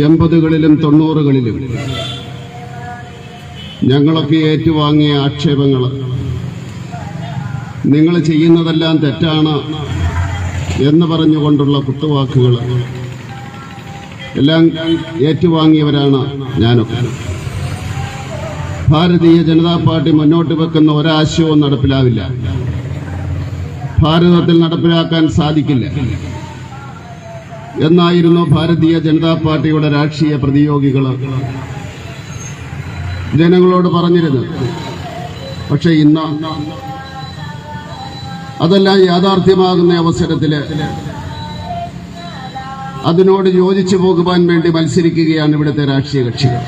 80കളിലും 90കളിലും ഞങ്ങളൊക്കെ ഏറ്റുവാങ്ങിയ ആക്ഷേപങ്ങൾ, നിങ്ങൾ ചെയ്യുന്നതെല്ലാം തെറ്റാണ് എന്ന് പറഞ്ഞുകൊണ്ടുള്ള കുത്തുവാക്കുകൾ എല്ലാം ഏറ്റുവാങ്ങിയവരാണ് ഞാനൊക്കെ. ഭാരതീയ ജനതാ പാർട്ടി മുന്നോട്ട് വെക്കുന്ന ഒരാശയവും നടപ്പിലാവില്ല, ഭാരതത്തിൽ നടപ്പിലാക്കാൻ സാധിക്കില്ല എന്നായിരുന്നു ഭാരതീയ ജനതാ പാർട്ടിയുടെ രാഷ്ട്രീയ പ്രതിയോഗികൾ ജനങ്ങളോട് പറഞ്ഞിരുന്നത്. പക്ഷെ ഇന്ന് അതെല്ലാം യാഥാർത്ഥ്യമാകുന്ന അവസരത്തിൽ അതിനോട് യോജിച്ചു പോകുവാൻ വേണ്ടി മത്സരിക്കുകയാണ് ഇവിടുത്തെ രാഷ്ട്രീയ കക്ഷികൾ.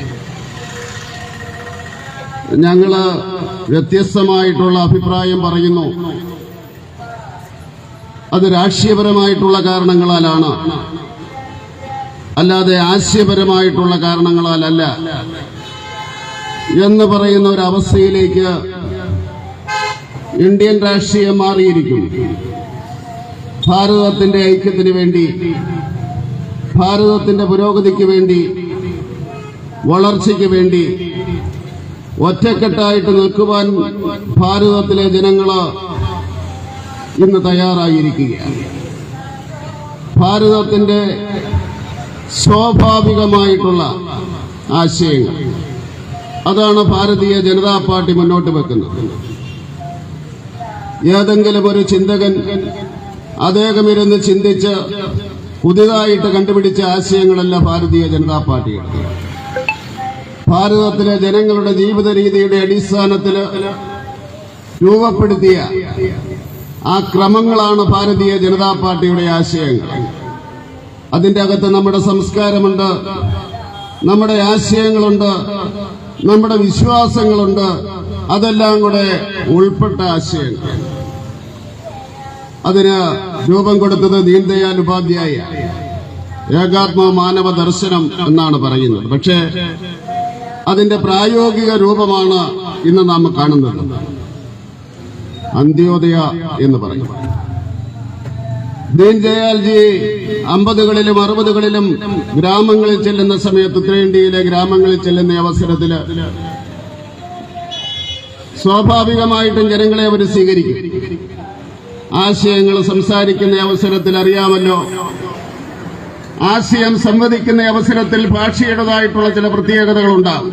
ഞങ്ങള് വ്യത്യസ്തമായിട്ടുള്ള അഭിപ്രായം പറയുന്നു. അത് രാഷ്ട്രീയപരമായിട്ടുള്ള കാരണങ്ങളാലാണ്, അല്ലാതെ ആശയപരമായിട്ടുള്ള കാരണങ്ങളാലല്ല എന്ന് പറയുന്ന ഒരു അവസ്ഥയിലേക്ക് ഇന്ത്യൻ രാഷ്ട്രീയം മാറിയിരിക്കുന്നു. ഭാരതത്തിന്റെ ഐക്യത്തിന് വേണ്ടി, ഭാരതത്തിന്റെ പുരോഗതിക്ക് വേണ്ടി, വളർച്ചയ്ക്ക് വേണ്ടി ഒറ്റക്കെട്ടായിട്ട് നിൽക്കുവാൻ ഭാരതത്തിലെ ജനങ്ങള് ഇന്ന് തയ്യാറായിരിക്കുകയാണ്. ഭാരതത്തിന്റെ സ്വാഭാവികമായിട്ടുള്ള ആശയങ്ങൾ, അതാണ് ഭാരതീയ ജനതാ പാർട്ടി മുന്നോട്ട് വെക്കുന്നത്. ഏതെങ്കിലും ഒരു ചിന്തകൻ അദ്ദേഹം ഇരുന്ന് ചിന്തിച്ച് പുതിയതായിട്ട് കണ്ടുപിടിച്ച ആശയങ്ങളല്ല ഭാരതീയ ജനതാ പാർട്ടിയുടെ. ഭാരതത്തിലെ ജനങ്ങളുടെ ജീവിത രീതിയുടെ അടിസ്ഥാനത്തിൽ രൂപപ്പെടുത്തിയ ആ ക്രമങ്ങളാണ് ഭാരതീയ ജനതാ പാർട്ടിയുടെ ആശയങ്ങൾ. അതിന്റെ അകത്ത് നമ്മുടെ സംസ്കാരമുണ്ട്, നമ്മുടെ ആശയങ്ങളുണ്ട്, നമ്മുടെ വിശ്വാസങ്ങളുണ്ട്, അതെല്ലാം കൂടെ ഉൾപ്പെട്ട ആശയങ്ങൾ. അതിന് രൂപം കൊടുത്തത് ദീൻദയാൽ ഉപാധ്യായ ഏകാത്മ മാനവ ദർശനം എന്നാണ് പറയുന്നത്. പക്ഷേ അതിന്റെ പ്രായോഗിക രൂപമാണ് ഇന്ന് നാം കാണുന്നത്. അന്ത്യോദയ എന്ന് പറയും. ദീൻദയാൽജി 50കളിലും 60കളിലും ഗ്രാമങ്ങളിൽ ചെല്ലുന്ന സമയത്ത്, ഉത്തരേന്ത്യയിലെ ഗ്രാമങ്ങളിൽ ചെല്ലുന്ന അവസരത്തിൽ സ്വാഭാവികമായിട്ടും ജനങ്ങളെ അവർ സ്വീകരിക്കും. ആശയങ്ങൾ സംസാരിക്കുന്ന അവസരത്തിൽ അറിയാമല്ലോ, ആശയം സംവദിക്കുന്ന അവസരത്തിൽ ഭാഷയുടേതായിട്ടുള്ള ചില പ്രത്യേകതകളുണ്ടാകും.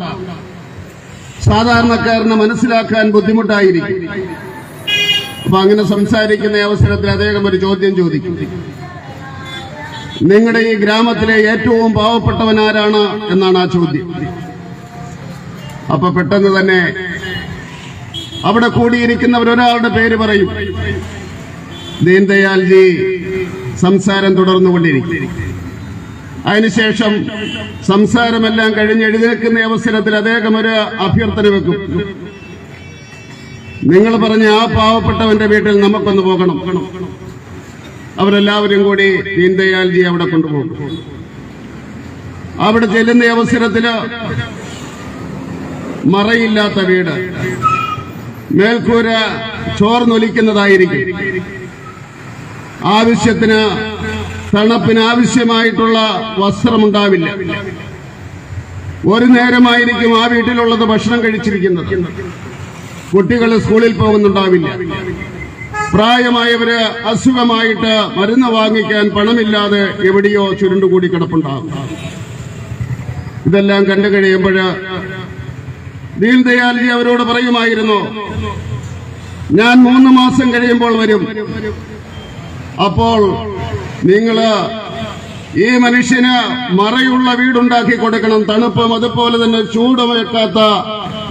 സാധാരണക്കാരന് മനസ്സിലാക്കാൻ ബുദ്ധിമുട്ടായിരിക്കും. അപ്പൊ അങ്ങനെ സംസാരിക്കുന്ന അവസരത്തിൽ അദ്ദേഹം ഒരു ചോദ്യം ചോദിക്കും, നിങ്ങളുടെ ഈ ഗ്രാമത്തിലെ ഏറ്റവും പാവപ്പെട്ടവനാരാണ് എന്നാണ് ആ ചോദ്യം. അപ്പൊ പെട്ടെന്ന് തന്നെ അവിടെ കൂടിയിരിക്കുന്നവരൊരാളുടെ പേര് പറയും. ദീൻദയാൽജി സംസാരം തുടർന്നുകൊണ്ടിരിക്കും. അതിനുശേഷം സംസാരമെല്ലാം കഴിഞ്ഞ് എഴുന്നേൽക്കുന്ന അവസരത്തിൽ അദ്ദേഹം ഒരു അഭ്യർത്ഥന വെക്കും, നിങ്ങൾ പറഞ്ഞ ആ പാവപ്പെട്ടവന്റെ വീട്ടിൽ നമുക്കൊന്ന് പോകണം. അവരെല്ലാവരും കൂടി ദീൻദയാൽജി അവിടെ കൊണ്ടുപോകും. അവിടെ ചെല്ലുന്ന അവസരത്തിൽ മറയില്ലാത്ത വീട്, മേൽക്കൂര ചോർന്നൊലിക്കുന്നതായിരിക്കും. ആവശ്യത്തിന് തണുപ്പിന് ആവശ്യമായിട്ടുള്ള വസ്ത്രമുണ്ടാവില്ല. ഒരു നേരമായിരിക്കും ആ വീട്ടിലുള്ളത് ഭക്ഷണം കഴിച്ചിരിക്കുന്നത്. കുട്ടികൾ സ്കൂളിൽ പോകുന്നുണ്ടാവില്ല. പ്രായമായവര് അസുഖമായിട്ട് മരുന്ന് വാങ്ങിക്കാൻ പണമില്ലാതെ എവിടെയോ ചുരുണ്ടുകൂടി കിടപ്പുണ്ടാകും. ഇതെല്ലാം കണ്ടു കഴിയുമ്പോൾ ദീൻദയാൽജി അവരോട് പറയുമായിരുന്നു, ഞാൻ 3 മാസം കഴിയുമ്പോൾ വരും. അപ്പോൾ നിങ്ങള് ഈ മനുഷ്യന് മറയുള്ള വീടുണ്ടാക്കി കൊടുക്കണം, തണുപ്പും അതുപോലെ തന്നെ ചൂട് വെക്കാത്ത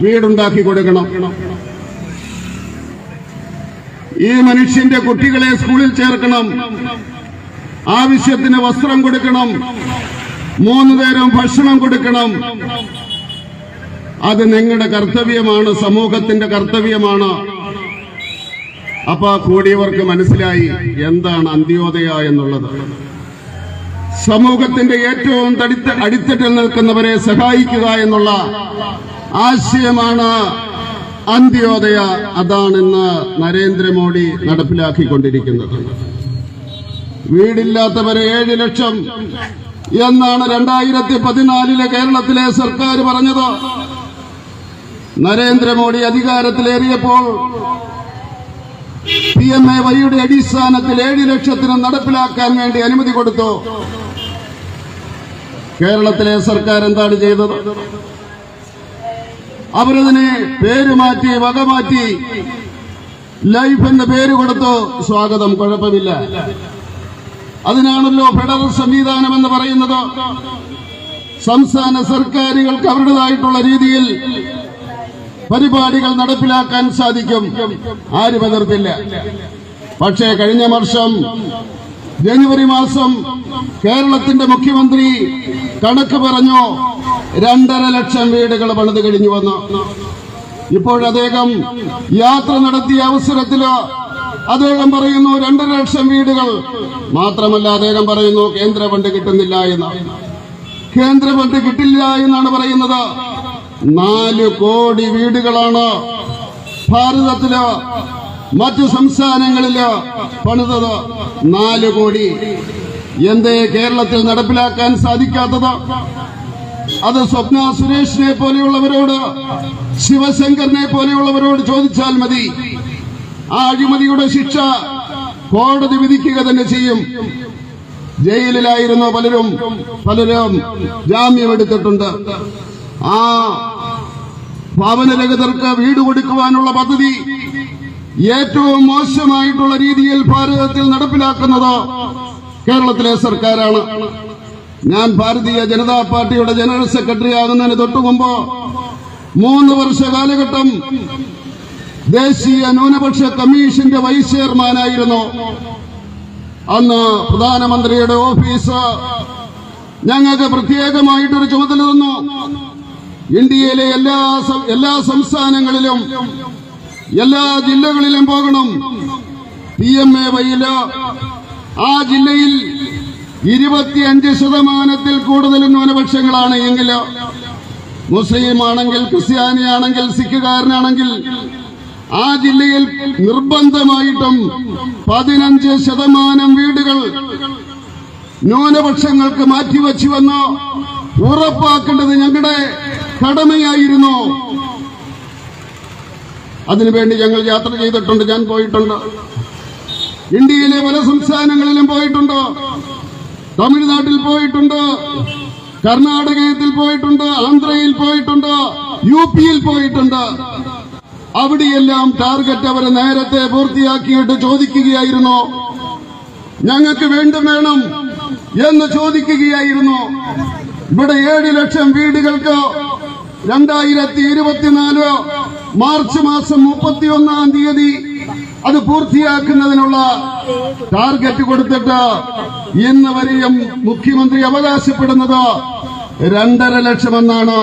വീടുണ്ടാക്കി കൊടുക്കണം. ഈ മനുഷ്യന്റെ കുട്ടികളെ സ്കൂളിൽ ചേർക്കണം, ആവശ്യത്തിന് വസ്ത്രം കൊടുക്കണം, 3 നേരം ഭക്ഷണം കൊടുക്കണം. അത് നിങ്ങളുടെ കർത്തവ്യമാണ്, സമൂഹത്തിന്റെ കർത്തവ്യമാണ്. അപ്പൊ കൂടിയവർക്ക് മനസ്സിലായി എന്താണ് അന്ത്യോദയ എന്നുള്ളത്. സമൂഹത്തിന്റെ ഏറ്റവും അടിത്തട്ടിൽ നിൽക്കുന്നവരെ സഹായിക്കുക എന്നുള്ള ആശയമാണ് അന്ത്യോദയ. അതാണ് ഇന്ന് നരേന്ദ്രമോദി നടപ്പിലാക്കിക്കൊണ്ടിരിക്കുന്നത്. വീടില്ലാത്തവരെ 7 ലക്ഷം എന്നാണ് 2014 കേരളത്തിലെ സർക്കാർ പറഞ്ഞത്. നരേന്ദ്രമോദി അധികാരത്തിലേറിയപ്പോൾ PMAYയുടെ അടിസ്ഥാനത്തിൽ 7 ലക്ഷത്തിന് നടപ്പിലാക്കാൻ വേണ്ടി അനുമതി കൊടുത്തു. കേരളത്തിലെ സർക്കാർ എന്താണ് ചെയ്തത്? അവരതിനെ പേരുമാറ്റി വകമാറ്റി ലൈഫ് എന്ന പേര് കൊടുത്തു. സ്വാഗതം, കുഴപ്പമില്ല. അതിനാണല്ലോ ഫെഡറൽ സംവിധാനം എന്ന് പറയുന്നത്. സംസ്ഥാന സർക്കാരുകൾക്ക് അവരുടേതായിട്ടുള്ള രീതിയിൽ പരിപാടികൾ നടപ്പിലാക്കാൻ സാധിക്കും, ആരും എതിർത്തില്ല. പക്ഷേ കഴിഞ്ഞ വർഷം ജനുവരി മാസം കേരളത്തിന്റെ മുഖ്യമന്ത്രി കണക്ക് പറഞ്ഞു 2.5 ലക്ഷം വീടുകൾ പണിത് കഴിഞ്ഞുവെന്ന്. ഇപ്പോഴദ്ദേഹം യാത്ര നടത്തിയ അവസരത്തിൽ അദ്ദേഹം പറയുന്നു 2.5 ലക്ഷം വീടുകൾ മാത്രമല്ല, അദ്ദേഹം പറയുന്നു കേന്ദ്ര ഫണ്ട് കിട്ടുന്നില്ല എന്ന്. കേന്ദ്ര ഫണ്ട് കിട്ടില്ല എന്നാണ് പറയുന്നത്. 4 കോടി വീടുകളാണ് ഭാരതത്തില് മറ്റു സംസ്ഥാനങ്ങളില് പണിതത്. 4 കോടി. എന്തേ കേരളത്തിൽ നടപ്പിലാക്കാൻ സാധിക്കാത്തത്? അത് സ്വപ്ന സുരേഷിനെ പോലെയുള്ളവരോട്, ശിവശങ്കറിനെ പോലെയുള്ളവരോട് ചോദിച്ചാൽ മതി. ആ അഴിമതിയുടെ ശിക്ഷ കോടതി വിധിക്കുക തന്നെ ചെയ്യും. ജയിലിലായിരുന്നു പലരും ജാമ്യമെടുത്തിട്ടുണ്ട്. ആ ഭവനരഹിതർക്ക് വീട് കൊടുക്കുവാനുള്ള പദ്ധതി ഏറ്റവും മോശമായിട്ടുള്ള രീതിയിൽ ഭാരതത്തിൽ നടപ്പിലാക്കുന്നത് കേരളത്തിലെ സർക്കാരാണ്. ഞാൻ ഭാരതീയ ജനതാ പാർട്ടിയുടെ ജനറൽ സെക്രട്ടറി ആകുന്നതിന് തൊട്ടുമുമ്പ് 3 വർഷ കാലഘട്ടം ദേശീയ ന്യൂനപക്ഷ കമ്മീഷന്റെ വൈസ് ചെയർമാനായിരുന്നു. അന്ന് പ്രധാനമന്ത്രിയുടെ ഓഫീസ് ഞങ്ങൾക്ക് പ്രത്യേകമായിട്ടൊരു ചുമതല തന്നു. ഇന്ത്യയിലെ എല്ലാ സംസ്ഥാനങ്ങളിലും എല്ലാ ജില്ലകളിലും പോകണം. PMAYയില് ആ ജില്ലയിൽ 25% കൂടുതൽ ന്യൂനപക്ഷങ്ങളാണ് എങ്കിൽ, മുസ്ലിം ആണെങ്കിൽ, ക്രിസ്ത്യാനിയാണെങ്കിൽ, സിഖുകാരനാണെങ്കിൽ ആ ജില്ലയിൽ നിർബന്ധമായിട്ടും 15% വീടുകൾ ന്യൂനപക്ഷങ്ങൾക്ക് മാറ്റിവെച്ചുവെന്ന് ഉറപ്പാക്കേണ്ടത് ഞങ്ങളുടെ കടമയായിരുന്നു. അതിനുവേണ്ടി ഞങ്ങൾ യാത്ര ചെയ്തിട്ടുണ്ട്. ഞാൻ പോയിട്ടുണ്ട്. ഇന്ത്യയിലെ പല സംസ്ഥാനങ്ങളിലും പോയിട്ടുണ്ട്. തമിഴ്നാട്ടിൽ പോയിട്ടുണ്ട്, കർണാടകത്തിൽ പോയിട്ടുണ്ട്, ആന്ധ്രയിൽ പോയിട്ടുണ്ട്, UPയിൽ പോയിട്ടുണ്ട്. അവിടെയെല്ലാം ടാർഗറ്റ് അവർ നേരത്തെ പൂർത്തിയാക്കിയിട്ട് ചോദിക്കുകയായിരുന്നു. ഞങ്ങൾക്ക് വേണം എന്ന് ചോദിക്കുകയായിരുന്നു. ഇവിടെ 7 ലക്ഷം വീടുകൾക്ക് 2024 മാർച്ച് മാസം 31-ാം തീയതി അത് പൂർത്തിയാക്കുന്നതിനുള്ള ടാർഗറ്റ് കൊടുത്തിട്ട് ഇന്ന് വരെയും മുഖ്യമന്ത്രി അവകാശപ്പെടുന്നത് 2.5 ലക്ഷമെന്നാണ്.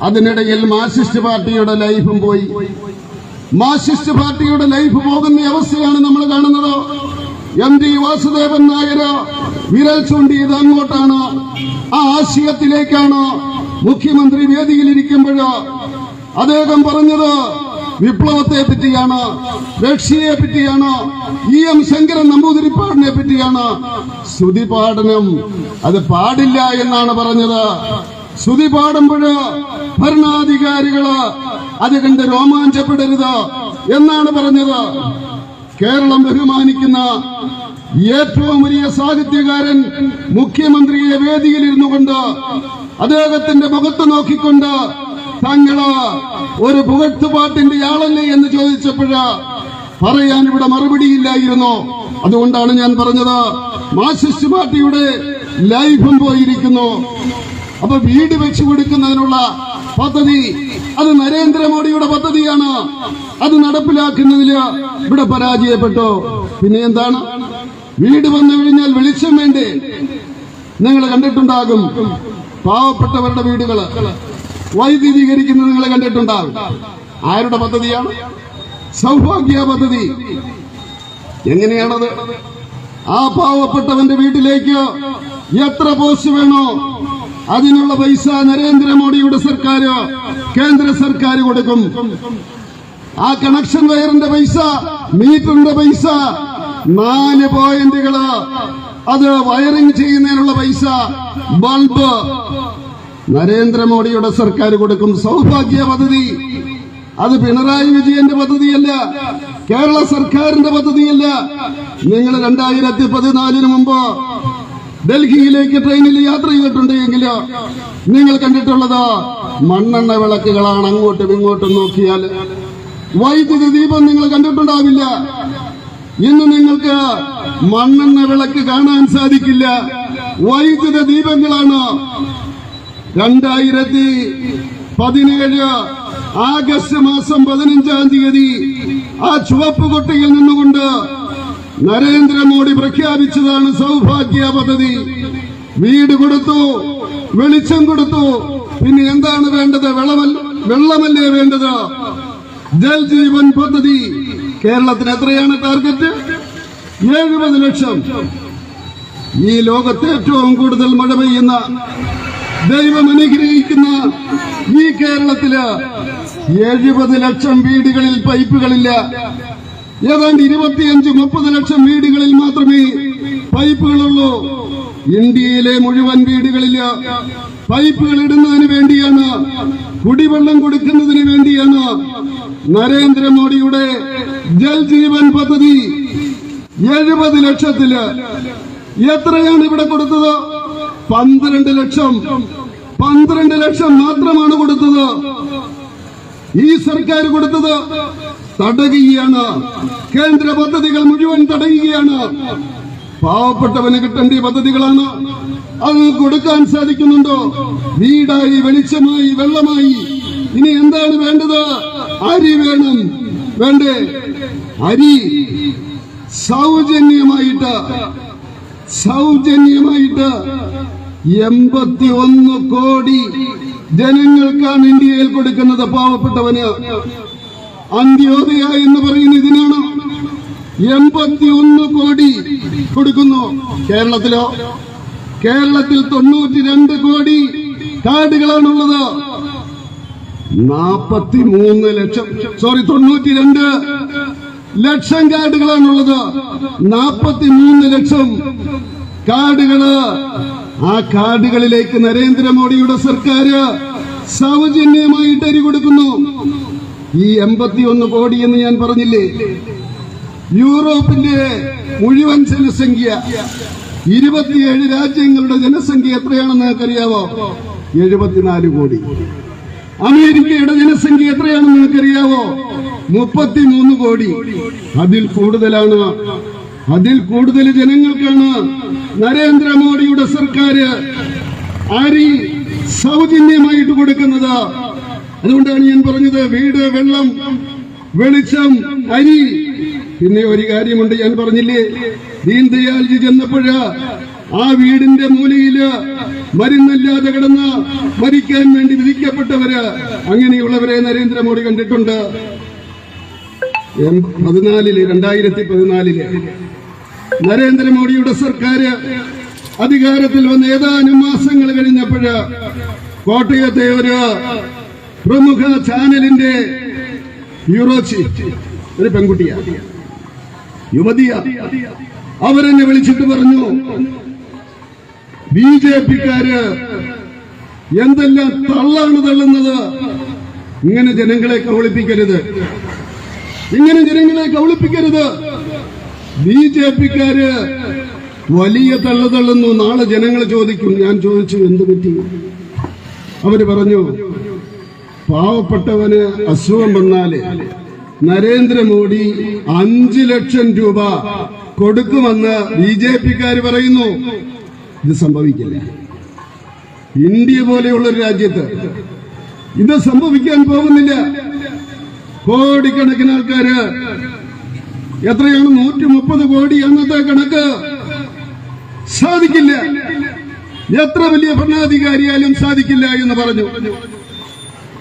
അതിനിടയിൽ മാർക്സിസ്റ്റ് പാർട്ടിയുടെ ലൈഫും പോയി. മാർക്സിസ്റ്റ് പാർട്ടിയുടെ ലൈഫ് പോകുന്ന അവസ്ഥയാണ് നമ്മൾ കാണുന്നത്. MT വാസുദേവൻ നായർ വിരൽ ചൂണ്ടിയത് അങ്ങോട്ടാണ്, ആ ആശയത്തിലേക്കാണ്. മുഖ്യമന്ത്രി വേദിയിലിരിക്കുമ്പോൾ അദ്ദേഹം പറഞ്ഞത് വിപ്ലവത്തെ പറ്റിയാണ്, റഷ്യയെ പറ്റിയാണ്, EM ശങ്കരൻ നമ്പൂതിരിപ്പാടിനെ പറ്റിയാണ്. ശ്രുതി പാഠനം അത് പാടില്ല എന്നാണ് പറഞ്ഞത്. ശ്രുതി പാടുമ്പോൾ ഭരണാധികാരികള് അത് കണ്ട് രോമാഞ്ചപ്പെടരുത് എന്നാണ് പറഞ്ഞത്. കേരളം ബഹുമാനിക്കുന്ന ഏറ്റവും വലിയ സാഹിത്യകാരൻ മുഖ്യമന്ത്രിയെ വേദിയിലിരുന്നു കൊണ്ട് അദ്ദേഹത്തിന്റെ മുഖത്ത് നോക്കിക്കൊണ്ട് തങ്ങള് ഒരു പുകഴ്ത്തുപാട്ടിന്റെ ആളല്ലേ എന്ന് ചോദിച്ചപ്പോഴ് പറയാൻ ഇവിടെ മറുപടിയില്ലായിരുന്നു. അതുകൊണ്ടാണ് ഞാൻ പറഞ്ഞത് മാർക്സിസ്റ്റ് പാർട്ടിയുടെ ലൈഫും പോയിരിക്കുന്നു. അപ്പൊ വീട് വെച്ചു കൊടുക്കുന്നതിനുള്ള പദ്ധതി അത് നരേന്ദ്രമോദിയുടെ പദ്ധതിയാണ്. അത് നടപ്പിലാക്കുന്നതിൽ ഇവിടെ പരാജയപ്പെട്ടു. പിന്നെ എന്താണ്? വീട് വന്നു കഴിഞ്ഞാൽ വെളിച്ചം വേണ്ടേ? നിങ്ങൾ കണ്ടിട്ടുണ്ടാകും പാവപ്പെട്ടവരുടെ വീടുകൾ വൈദ്യുതീകരിക്കുന്നത് നിങ്ങൾ കണ്ടിട്ടുണ്ടാകും. ആരുടെ പദ്ധതിയാണ്? സൗഭാഗ്യ പദ്ധതി. എങ്ങനെയാണത്? ആ പാവപ്പെട്ടവന്റെ വീട്ടിലേക്ക് എത്ര പോസ്റ്റ് വേണോ അതിനുള്ള പൈസ നരേന്ദ്രമോദിയുടെ സർക്കാർ, കേന്ദ്ര സർക്കാർ കൊടുക്കും. ആ കണക്ഷൻ വയറിന്റെ പൈസ, മീറ്ററിന്റെ പൈസ, 4 പോയിന്റുകള് അത് വയറിംഗ് ചെയ്യുന്നതിനുള്ള പൈസ, ബൾബ് നരേന്ദ്രമോദിയുടെ സർക്കാർ കൊടുക്കും. സൗഭാഗ്യ പദ്ധതി അത് പിണറായി വിജയന്റെ പദ്ധതിയല്ല, കേരള സർക്കാരിന്റെ പദ്ധതിയല്ല. നിങ്ങൾ 2014 മുമ്പ് ഡൽഹിയിലേക്ക് ട്രെയിനിൽ യാത്ര ചെയ്തിട്ടുണ്ടെങ്കിൽ നിങ്ങൾ കണ്ടിട്ടുള്ളത് മണ്ണെണ്ണ വിളക്കുകളാണ്. അങ്ങോട്ടും ഇങ്ങോട്ടും നോക്കിയാൽ വൈദ്യുതി ദീപം നിങ്ങൾ കണ്ടിട്ടുണ്ടാവില്ല. ഇന്ന് നിങ്ങൾക്ക് മണ്ണെണ്ണ വിളക്ക് കാണാൻ സാധിക്കില്ല, വൈദ്യുത ദീപങ്ങളാണ്. 2017 ആഗസ്റ്റ് മാസം 15-ാം തീയതി ആ ചുവപ്പ് കൊട്ടയിൽ നിന്നുകൊണ്ട് നരേന്ദ്രമോദി പ്രഖ്യാപിച്ചതാണ് സൗഭാഗ്യ പദ്ധതി. വീട് കൊടുത്തു, വെളിച്ചം കൊടുത്തു. പിന്നെ എന്താണ് വേണ്ടത്? വെള്ളമല്ലേ വേണ്ടത്? ജൽ ജീവൻ പദ്ധതി. കേരളത്തിന് എത്രയാണ് ടാർഗറ്റ്? 70 ലക്ഷം. ഈ ലോകത്ത് ഏറ്റവും കൂടുതൽ മഴ പെയ്യുന്ന, ദൈവം അനുഗ്രഹിക്കുന്ന ഈ കേരളത്തില് 70 ലക്ഷം വീടുകളിൽ പൈപ്പുകളില്ല. ഏതാണ്ട് 25-30 ലക്ഷം വീടുകളിൽ മാത്രമേ പൈപ്പുകളുള്ളൂ. ഇന്ത്യയിലെ മുഴുവൻ വീടുകളിൽ പൈപ്പുകൾ ഇടുന്നതിന് വേണ്ടിയാണ്, കുടിവെള്ളം കൊടുക്കുന്നതിന് വേണ്ടിയാണ് നരേന്ദ്രമോദിയുടെ ജൽ ജീവൻ പദ്ധതി. 70 ലക്ഷത്തില് എത്രയാണ് ഇവിടെ കൊടുത്തത്? 12 ലക്ഷം. 12 ലക്ഷം മാത്രമാണ് കൊടുത്തത്. ഈ സർക്കാർ കൊടുത്തത് തടയുകയാണ്. കേന്ദ്ര പദ്ധതികൾ മുഴുവൻ തടയുകയാണ്. പാവപ്പെട്ടവന് കിട്ടേണ്ട പദ്ധതികളാണ്, അത് കൊടുക്കാൻ സാധിക്കുന്നുണ്ടോ? വീടായി, വെളിച്ചമായി, വെള്ളമായി. ഇനി എന്താണ് വേണ്ടത്? അരി വേണം. വേണ്ടേ? അരി സൗജന്യമായിട്ട് 81 കോടി ജനങ്ങൾക്കാണ് ഇന്ത്യയിൽ കൊടുക്കുന്നത്. പാവപ്പെട്ടവന് അന്ത്യോദയ എന്ന് പറയുന്ന ഇതിനാണ് 81 കോടി കൊടുക്കുന്നു. കേരളത്തിലോ? കേരളത്തിൽ 92 കോടി കാർഡുകളാണുള്ളത്. 92 ലക്ഷം കാർഡുകളാണുള്ളത്. 43 ലക്ഷം കാർഡുകള്. ആ കാർഡുകളിലേക്ക് നരേന്ദ്രമോദിയുടെ സർക്കാർ സൗജന്യമായിട്ട് അരി കൊടുക്കുന്നു. ഈ 81 കോടി എന്ന് ഞാൻ പറഞ്ഞില്ലേ, യൂറോപ്പിന്റെ മുഴുവൻ ജനസംഖ്യ, 27 രാജ്യങ്ങളുടെ ജനസംഖ്യ എത്രയാണെന്ന് നിങ്ങൾക്കറിയാവോ? 74 കോടി. അമേരിക്കയുടെ ജനസംഖ്യ എത്രയാണെന്ന് നിങ്ങൾക്കറിയാവോ? 33 കോടി. അതിൽ കൂടുതലാണ്, അതിൽ കൂടുതൽ ജനങ്ങൾക്കാണ് നരേന്ദ്രമോദിയുടെ സർക്കാർ അരി സൗജന്യമായിട്ട് കൊടുക്കുന്നത്. അതുകൊണ്ടാണ് ഞാൻ പറഞ്ഞത്, വീട്, വെള്ളം, വെളിച്ചം, അരി. പിന്നെ ഒരു കാര്യമുണ്ട്, ഞാൻ പറഞ്ഞില്ലേ, ദീൻദയാൽജി ചെന്നപ്പോഴ് ആ വീടിന്റെ മൂലയില് മരുന്നില്ലാതെ കിടന്ന് മരിക്കാൻ വേണ്ടി വിധിക്കപ്പെട്ടവര്, അങ്ങനെയുള്ളവരെ നരേന്ദ്രമോദി കണ്ടിട്ടുണ്ട്. 2014 നരേന്ദ്രമോദിയുടെ സർക്കാർ അധികാരത്തിൽ വന്ന് ഏതാനും മാസങ്ങൾ കഴിഞ്ഞപ്പോഴ് കോട്ടയത്തെ ഒരു പ്രമുഖ ചാനലിന്റെ ബ്യൂറോ ചീഫ്, ഒരു പെൺകുട്ടിയാ, യുവതിയാ, അവരെന്നെ വിളിച്ചിട്ട് പറഞ്ഞു, ബിജെപിക്കാര് എന്തെല്ലാം തള്ളാണ് തള്ളുന്നത്, ഇങ്ങനെ ജനങ്ങളെ കബളിപ്പിക്കരുത്, ഇങ്ങനെ ജനങ്ങളെ കബളിപ്പിക്കരുത്. ബിജെപിക്കാര് വലിയ തള്ളു തള്ളുന്നു, നാളെ ജനങ്ങൾ ചോദിക്കും. ഞാൻ ചോദിച്ചു, എന്ത് പറ്റി? അവര് പറഞ്ഞു, പാവപ്പെട്ടവന് അസുഖം വന്നാല് നരേന്ദ്രമോദി 5 ലക്ഷം രൂപ കൊടുക്കുമെന്ന് ബിജെപിക്കാര് പറയുന്നു. ഇത് സംഭവിക്കില്ല. ഇന്ത്യ പോലെയുള്ള ഒരു രാജ്യത്ത് ഇത് സംഭവിക്കാൻ പോകുന്നില്ല. കോടിക്കണക്കിന് ആൾക്കാര്, എത്രയാണ്? 130 കോടി അന്നത്തെ കണക്ക്. സാധിക്കില്ല, എത്ര വലിയ ഭരണാധികാരിയാലും സാധിക്കില്ല എന്ന് പറഞ്ഞു.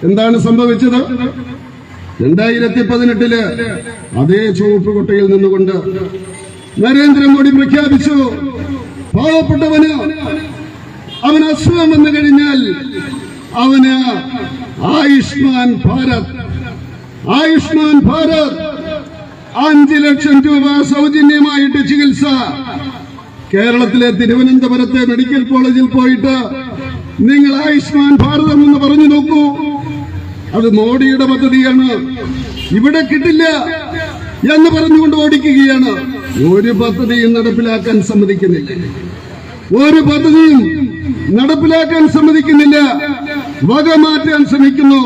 എന്താണ് സംഭവിച്ചത്? 2018 അതേ ചുവപ്പ് കൊട്ടയിൽ നിന്നുകൊണ്ട് നരേന്ദ്രമോദി പ്രഖ്യാപിച്ചു, പാവപ്പെട്ടവന് അവന് അസുഖം വന്നു കഴിഞ്ഞാൽ അവന് ആയുഷ്മാൻ ഭാരത് 5 ലക്ഷം രൂപ സൗജന്യമായിട്ട് ചികിത്സ കേരളത്തിലെ തിരുവനന്തപുരത്തെ മെഡിക്കൽ കോളേജിൽ പോയിട്ട് നിങ്ങൾ ആയുഷ്മാൻ ഭാരതം എന്ന് പറഞ്ഞു നോക്കൂ. അത് മോഡിയുടെ പദ്ധതിയാണ്, ഇവിടെ കിട്ടില്ല എന്ന് പറഞ്ഞുകൊണ്ട് ഓടിക്കുകയാണ്. ഒരു പദ്ധതിയും നടപ്പിലാക്കാൻ സമ്മതിക്കുന്നില്ല, ഒരു പദ്ധതിയും നടപ്പിലാക്കാൻ സമ്മതിക്കുന്നില്ല. വകമാറ്റാൻ ശ്രമിക്കുന്നു.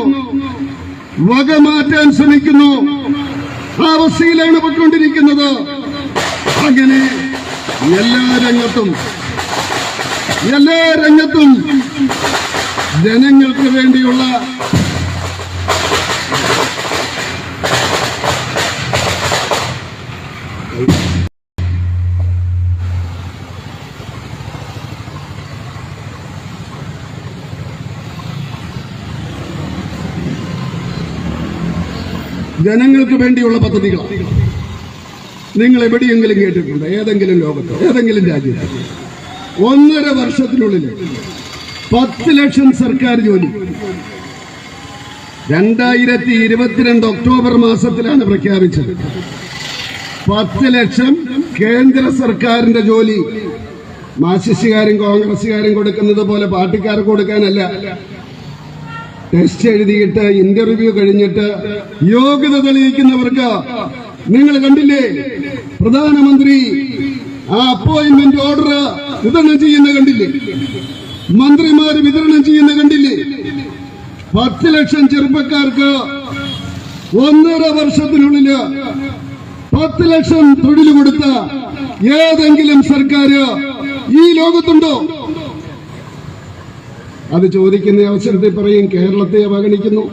ആ അവസ്ഥയിലാണ് പൊയ്ക്കൊണ്ടിരിക്കുന്നത്. അങ്ങനെ എല്ലാ രംഗത്തും ജനങ്ങൾക്ക് വേണ്ടിയുള്ള പദ്ധതികൾ നിങ്ങൾ എവിടെയെങ്കിലും കേട്ടിട്ടുണ്ടോ? ഏതെങ്കിലും ലോകത്തോ ഏതെങ്കിലും രാജ്യത്തോ? 1.5 വർഷത്തിനുള്ളിൽ 10 ലക്ഷം സർക്കാർ ജോലി 2022 ഒക്ടോബർ മാസത്തിലാണ് പ്രഖ്യാപിച്ചത്. 10 ലക്ഷം കേന്ദ്ര സർക്കാരിന്റെ ജോലി. മാർക്സിസ്റ്റുകാരും കോൺഗ്രസുകാരും കൊടുക്കുന്നത് പോലെ പാർട്ടിക്കാർക്ക് കൊടുക്കാനല്ല. ടെസ്റ്റ് എഴുതിയിട്ട് ഇന്റർവ്യൂ കഴിഞ്ഞിട്ട് യോഗ്യത തെളിയിക്കുന്നവർക്ക് നിങ്ങൾ കണ്ടില്ലേ? പ്രധാനമന്ത്രി ആ അപ്പോയിന്റ്മെന്റ് ഓർഡർ വിതരണം ചെയ്യുന്ന കണ്ടില്ലേ? മന്ത്രിമാര് വിതരണം ചെയ്യുന്ന കണ്ടില്ലേ? 10 ലക്ഷം ചെറുപ്പക്കാർക്ക് 1.5 വർഷത്തിനുള്ളിൽ 10 ലക്ഷം തൊഴിൽ കൊടുത്ത ഏതെങ്കിലും സർക്കാർ ഈ ലോകത്തുണ്ടോ? അത് ചോദിക്കുന്ന അവസരത്തിൽ പറയും കേരളത്തെ അവഗണിക്കുന്നു.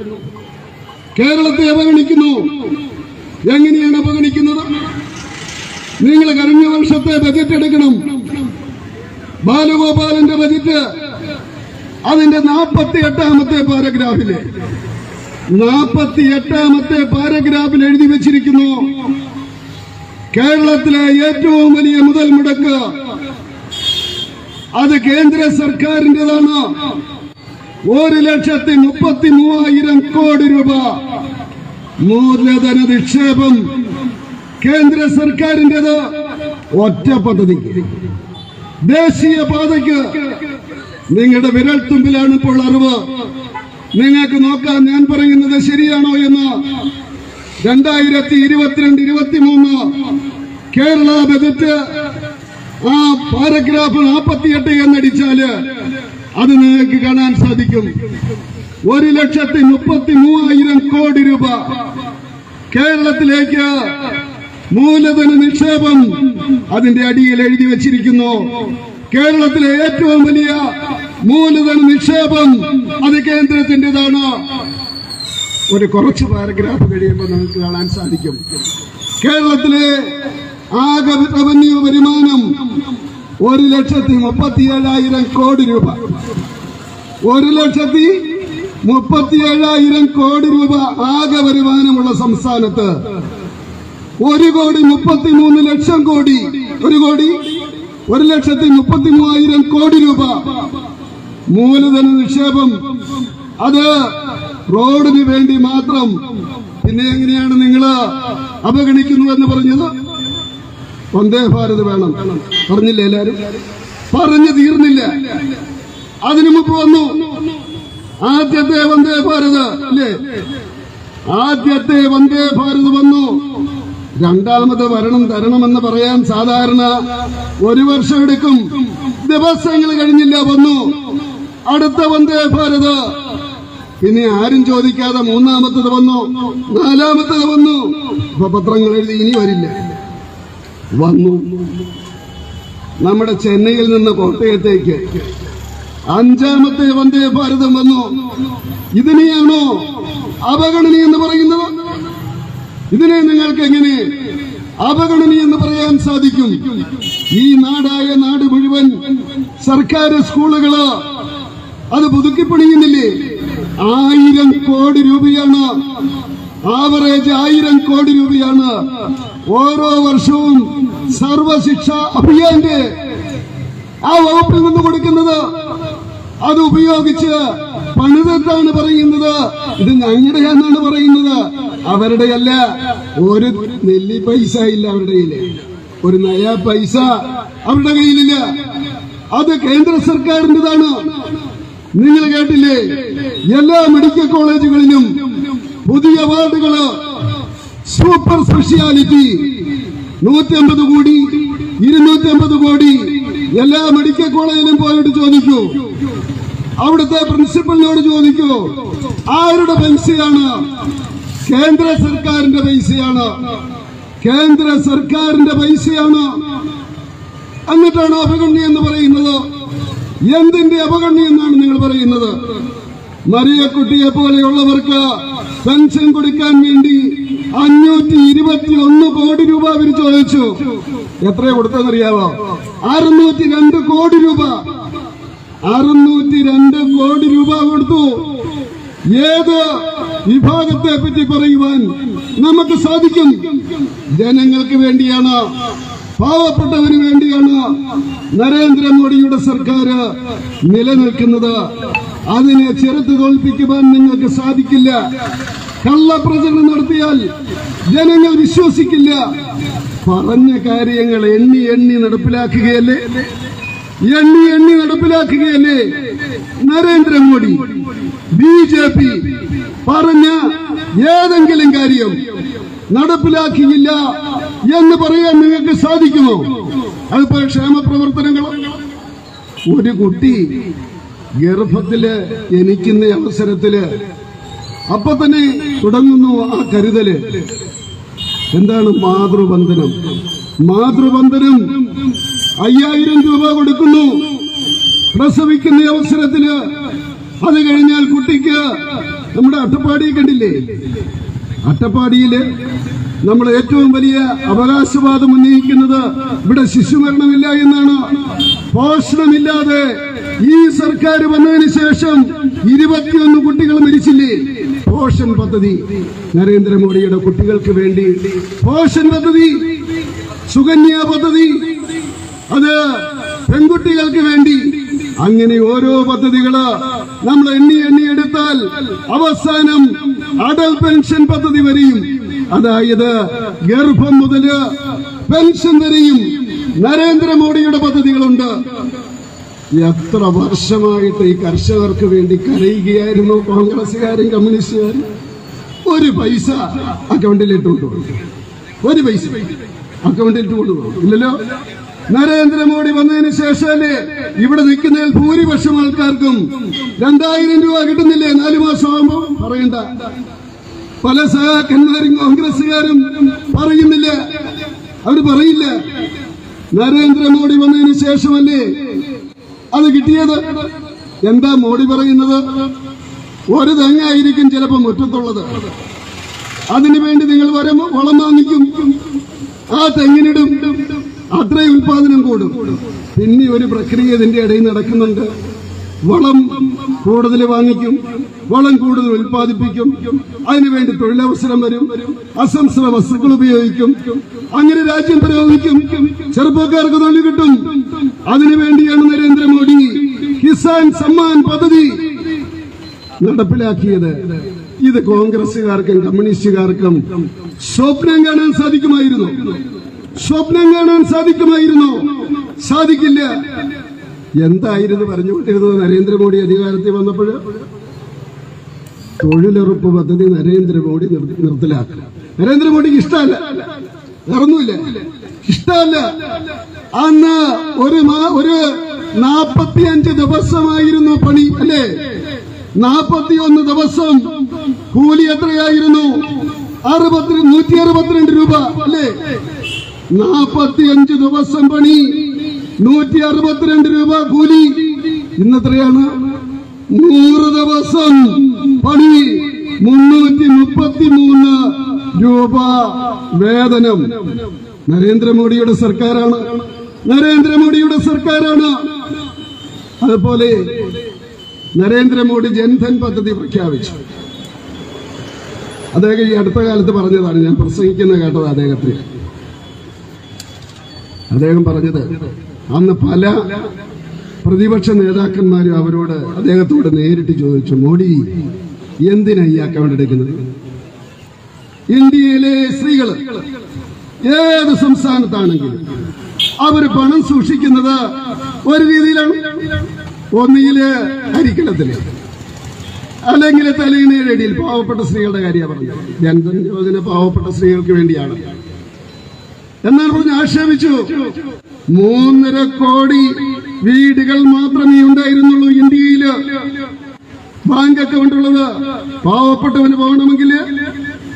എങ്ങനെയാണ് അവഗണിക്കുന്നത്? നിങ്ങൾ കഴിഞ്ഞ വർഷത്തെ ബജറ്റ് എടുക്കണം. ബാലഗോപാലന്റെ ബജറ്റ് അതിന്റെ 48ാമത്തെ പാരഗ്രാഫിൽ എഴുതി വച്ചിരിക്കുന്നു, കേരളത്തിലെ ഏറ്റവും വലിയ മുതൽ മുടക്ക് അത് കേന്ദ്ര സർക്കാരിന്റേതാണ്. 1,33,000 കോടി രൂപ മൂലധന നിക്ഷേപം കേന്ദ്ര സർക്കാരിന്റേത്. ഒറ്റ പദ്ധതിക്ക്, ദേശീയ പാതയ്ക്ക് നിങ്ങളുടെ വിരൽത്തുമ്പിലാണ് ഇപ്പോൾ അറിവ്. നിങ്ങൾക്ക് നോക്കാം ഞാൻ പറയുന്നത് ശരിയാണോ എന്ന്. 2022-23 കേരള ബജറ്റ് ആ പാരഗ്രാഫ് 48 എന്നടിച്ചാല് അത് നിങ്ങൾക്ക് കാണാൻ സാധിക്കും. 1,33,000 കോടി രൂപ കേരളത്തിലേക്ക് മൂലധന നിക്ഷേപം അതിന്റെ അടിയിൽ എഴുതി വച്ചിരിക്കുന്നു. കേരളത്തിലെ ഏറ്റവും വലിയ മൂലധന നിക്ഷേപം അത് കേന്ദ്രത്തിന്റേതാണ്. കുറച്ച് പാരഗ്രാഫ് കഴിയുമ്പോൾ നമുക്ക് കാണാൻ സാധിക്കും കേരളത്തിലെ ആകെ റവന്യൂ വരുമാനം 1,37,000 കോടി രൂപ. 1,37,000 കോടി രൂപ ആകെ വരുമാനമുള്ള സംസ്ഥാനത്ത് 1,33,00,000 കോടി 1,33,000 കോടി രൂപ മൂലധന നിക്ഷേപം. അത് റോഡിന് വേണ്ടി മാത്രം. പിന്നെ എങ്ങനെയാണ് നിങ്ങൾ അവഗണിക്കുന്നുവെന്ന് പറഞ്ഞത്? വന്ദേ ഭാരത് വേണം പറഞ്ഞില്ലേ? എല്ലാരും പറഞ്ഞു തീർന്നില്ല. അതിനു മുമ്പ് വന്നു ആദ്യത്തെ വന്ദേ ഭാരത് അല്ലേ? ആദ്യത്തെ വന്ദേ ഭാരത് വന്നു. രണ്ടാമത് തരണമെന്ന് പറയാൻ സാധാരണ 1 വർഷം എടുക്കും. ദിവസങ്ങൾ കഴിഞ്ഞില്ല, വന്നു അടുത്ത വന്ദേ ഭാരത്. പിന്നെ ആരും ചോദിക്കാതെ 3ാമത്തത് വന്നു, 4ാമത്തത് വന്നു. ഇപ്പൊ പത്രങ്ങൾ എഴുതി ഇനി വരില്ല. വന്നു. നമ്മുടെ ചെന്നൈയിൽ നിന്ന് കോട്ടയത്തേക്ക് 5ാമത്തെ വന്ദേ ഭാരതം വന്നു. ഇതിനെയാണോ അവഗണന എന്ന് പറയുന്നത്? ഇതിനെ നിങ്ങൾക്ക് എങ്ങനെ അവഗണന എന്ന് പറയാൻ സാധിക്കും? ഈ നാട് മുഴുവൻ സർക്കാർ സ്കൂളുകള് അത് പുതുക്കിപ്പണിയുന്നില്ലേ? 1000 കോടി രൂപയാണ്, ആവറേജ് 1000 കോടി രൂപയാണ് ഓരോ വർഷവും സർവശിക്ഷ അഭിയാന്റെ ആ വകുപ്പിൽ നിന്ന് കൊടുക്കുന്നത്. അത് ഉപയോഗിച്ച് പണിതെത്താണ് പറയുന്നത്. ഇത് ഞങ്ങളുടെയാണെന്നാണ് പറയുന്നത്, അവരുടെയല്ല. ഒരു നെല്ലി പൈസ ഇല്ല അവരുടെ കയ്യില്, ഒരു നയാ പൈസ അവരുടെ കയ്യിലില്ല. അത് കേന്ദ്ര സർക്കാരിൻ്റെതാണ്. നിങ്ങൾ കേട്ടില്ലേ, എല്ലാ മെഡിക്കൽ കോളേജുകളിലും പുതിയ വാർഡുകള് സൂപ്പർ സ്പെഷ്യാലിറ്റി 150 കോടി 250 കോടി. എല്ലാ മെഡിക്കൽ കോളേജിലും പോയിട്ട് ചോദിക്കൂ, അവിടുത്തെ പ്രിൻസിപ്പലിനോട് ചോദിക്കൂ, ആരുടെ പൈസയാണ്? കേന്ദ്ര സർക്കാരിന്റെ പൈസയാണ്. കേന്ദ്ര സർക്കാരിന്റെ പൈസയാണ്. എന്നിട്ടാണ് അവഗണ്യ എന്ന് പറയുന്നത്. എന്തിന്റെ അവഗണ്യ എന്നാണ് നിങ്ങൾ പറയുന്നത്? മരിയക്കുട്ടിയെ പോലെയുള്ളവർക്ക് പെൻഷൻ കൊടുക്കാൻ വേണ്ടി 521 കോടി രൂപ അവർ ചോദിച്ചു. എത്രയാ കൊടുത്തെന്നറിയാവോ? 602 കോടി രൂപ. 602 കോടി രൂപ കൊടുത്തു. ഏത് വിഭാഗത്തെ പറ്റി പറയുവാൻ നമുക്ക് സാധിക്കും? ജനങ്ങൾക്ക് വേണ്ടിയാണ്, പാവപ്പെട്ടവന് വേണ്ടിയാണ് നരേന്ദ്രമോദിയുടെ സർക്കാർ നിലനിൽക്കുന്നത്. അതിനെ ചെറുത്ത് തോൽപ്പിക്കുവാൻ നിങ്ങൾക്ക് സാധിക്കില്ല. കള്ളപ്രചരണം നടത്തിയാൽ ജനങ്ങൾ വിശ്വസിക്കില്ല. പറഞ്ഞ കാര്യങ്ങൾ എണ്ണി എണ്ണി നടപ്പിലാക്കുകയല്ലേ നരേന്ദ്രമോദി? BJP പറഞ്ഞ ഏതെങ്കിലും കാര്യം നടപ്പിലാക്കിയില്ല എന്ന് പറയാൻ നിങ്ങൾക്ക് സാധിക്കുമോ? അതിപ്പോ ക്ഷേമ പ്രവർത്തനങ്ങളോ? ഒരു കുട്ടി ഗർഭത്തില് ജനിക്കുന്ന അവസരത്തില് അപ്പൊ തന്നെ തുടങ്ങുന്നു ആ കരുതല്. എന്താണ് മാതൃബന്ധനം? 5000 രൂപ കൊടുക്കുന്നു പ്രസവിക്കുന്ന അവസരത്തില്. അത് കഴിഞ്ഞാൽ കുട്ടിക്ക് നമ്മുടെ അട്ടപ്പാടി കണ്ടില്ലേ? അട്ടപ്പാടിയില് നമ്മൾ ഏറ്റവും വലിയ അവകാശവാദം ഉന്നയിക്കുന്നത് ഇവിടെ ശിശുമരണമില്ല എന്നാണ്. പോഷണമില്ലാതെ ഈ സർക്കാർ വന്നതിന് ശേഷം 21 കുട്ടികൾ മരിച്ചില്ലേ? പോഷൻ പദ്ധതി, നരേന്ദ്രമോദിയുടെ കുട്ടികൾക്ക് വേണ്ടി പോഷൻ പദ്ധതി, സുകന്യ പദ്ധതി, അത് പെൺകുട്ടികൾക്ക് വേണ്ടി. അങ്ങനെ ഓരോ പദ്ധതികള് നമ്മൾ എണ്ണി എടുത്താൽ അവസാനം അടൽ പെൻഷൻ പദ്ധതി വരെയും, അതായത് ഗർഭം മുതല് പെൻഷൻ വരെയും നരേന്ദ്രമോദിയുടെ പദ്ധതികളുണ്ട്. എത്ര വർഷമായിട്ട് ഈ കർഷകർക്ക് വേണ്ടി കരയുകയായിരുന്നു കോൺഗ്രസുകാരും കമ്മ്യൂണിസ്റ്റുകാരും. ഒരു പൈസ അക്കൗണ്ടിലിട്ട് കൊണ്ടുപോകും, ഒരു പൈസ അക്കൗണ്ടിലിട്ട് കൊണ്ടുപോകും ഇല്ലല്ലോ. നരേന്ദ്രമോദി വന്നതിന് ശേഷമല്ലേ ഇവിടെ നിൽക്കുന്നതിൽ ഭൂരിപക്ഷം ആൾക്കാർക്കും 2000 രൂപ കിട്ടുന്നില്ലേ 4 മാസമാകുമ്പോ? പറയണ്ട. പല സഹാക്കന്മാരും കോൺഗ്രസുകാരും പറയുന്നില്ല, അവർ പറയില്ല. നരേന്ദ്രമോദി വന്നതിന് ശേഷമല്ലേ അത് കിട്ടിയത്? എന്താ മോഡി പറയുന്നത്? ഒരു തെങ്ങായിരിക്കും ചിലപ്പോ മുറ്റത്തുള്ളത്, അതിനുവേണ്ടി നിങ്ങൾ വളം വാങ്ങിക്കും, ആ തെങ്ങിനിടും, അത്രയും ഉൽപാദനം കൂടും. പിന്നെ ഒരു പ്രക്രിയ ഇതിന്റെ ഇടയിൽ നടക്കുന്നുണ്ട്. വളം കൂടുതൽ വാങ്ങിക്കും, വളം കൂടുതൽ ഉൽപ്പാദിപ്പിക്കും, അതിനുവേണ്ടി തൊഴിലവസരം വരും, അസംസ്കൃത വസ്തുക്കൾ ഉപയോഗിക്കും, അങ്ങനെ രാജ്യം പുരോഗമിക്കും, ചെറുപ്പക്കാർക്ക് തൊഴിൽ കിട്ടും. അതിനുവേണ്ടിയാണ് നരേന്ദ്രമോദി കിസാൻ സമ്മാൻ പദ്ധതി നടപ്പിലാക്കിയത്. ഇത് കോൺഗ്രസുകാർക്കും കമ്മ്യൂണിസ്റ്റുകാർക്കും സ്വപ്നം കാണാൻ സാധിക്കുമായിരുന്നു? സാധിക്കില്ല. എന്തായിരുന്നു പറഞ്ഞുകൊണ്ടിരുന്നത് നരേന്ദ്രമോദി അധികാരത്തിൽ വന്നപ്പോൾ? തൊഴിലുറപ്പ് പദ്ധതി നരേന്ദ്രമോദി നിർത്തലാക്കുക. നരേന്ദ്രമോദിക്ക് ഇഷ്ടമല്ല, നടന്നില്ല, ഇഷ്ടമല്ല. അന്ന് ഒരു 45 ദിവസമായിരുന്നു പണി, അല്ലേ? 41 ദിവസം. കൂലി എത്രയായിരുന്നു? 162 രൂപ, അല്ലേ? 45 ദിവസം പണി, 162 രൂപ കൂലി. ഇന്നെത്രയാണ്? 100 ദിവസം പണി, 333 രൂപ വേതനം. നരേന്ദ്രമോദിയുടെ സർക്കാരാണ്. അതുപോലെ നരേന്ദ്രമോദി ജൻധൻ പദ്ധതി പ്രഖ്യാപിച്ചു. അദ്ദേഹം ഈ അടുത്ത കാലത്ത് പറഞ്ഞതാണ്, ഞാൻ പ്രസംഗിക്കുന്ന കേട്ടത് അദ്ദേഹത്തിന്. അദ്ദേഹം പറഞ്ഞത്, അന്ന് പല പ്രതിപക്ഷ നേതാക്കന്മാരും അദ്ദേഹത്തോട് നേരിട്ട് ചോദിച്ചു, മോഡി എന്തിനാ ഈ അക്കൗണ്ട് എടുക്കുന്നത്? ഇന്ത്യയിലെ സ്ത്രീകൾ ഏത് സംസ്ഥാനത്താണെങ്കിലും അവര് പണം സൂക്ഷിക്കുന്നത് ഒരു രീതിയിലാണ്. ഒന്നുകില് അരിക്കണത്തില്, അല്ലെങ്കിൽ തലയിണയുടെ ഇടയിൽ. പാവപ്പെട്ട സ്ത്രീകളുടെ കാര്യമാണ് പറഞ്ഞത്. ജൻധൻ യോജന പാവപ്പെട്ട സ്ത്രീകൾക്ക് വേണ്ടിയാണ് എന്നാണ് പറഞ്ഞ് ആക്ഷേപിച്ചു. 3.5 കോടി വീടുകൾ മാത്രമേ ഉണ്ടായിരുന്നുള്ളൂ ഇന്ത്യയില് ബാങ്ക് അക്കൗണ്ട് ഉള്ളത്. പാവപ്പെട്ടവന് പോകണമെങ്കിൽ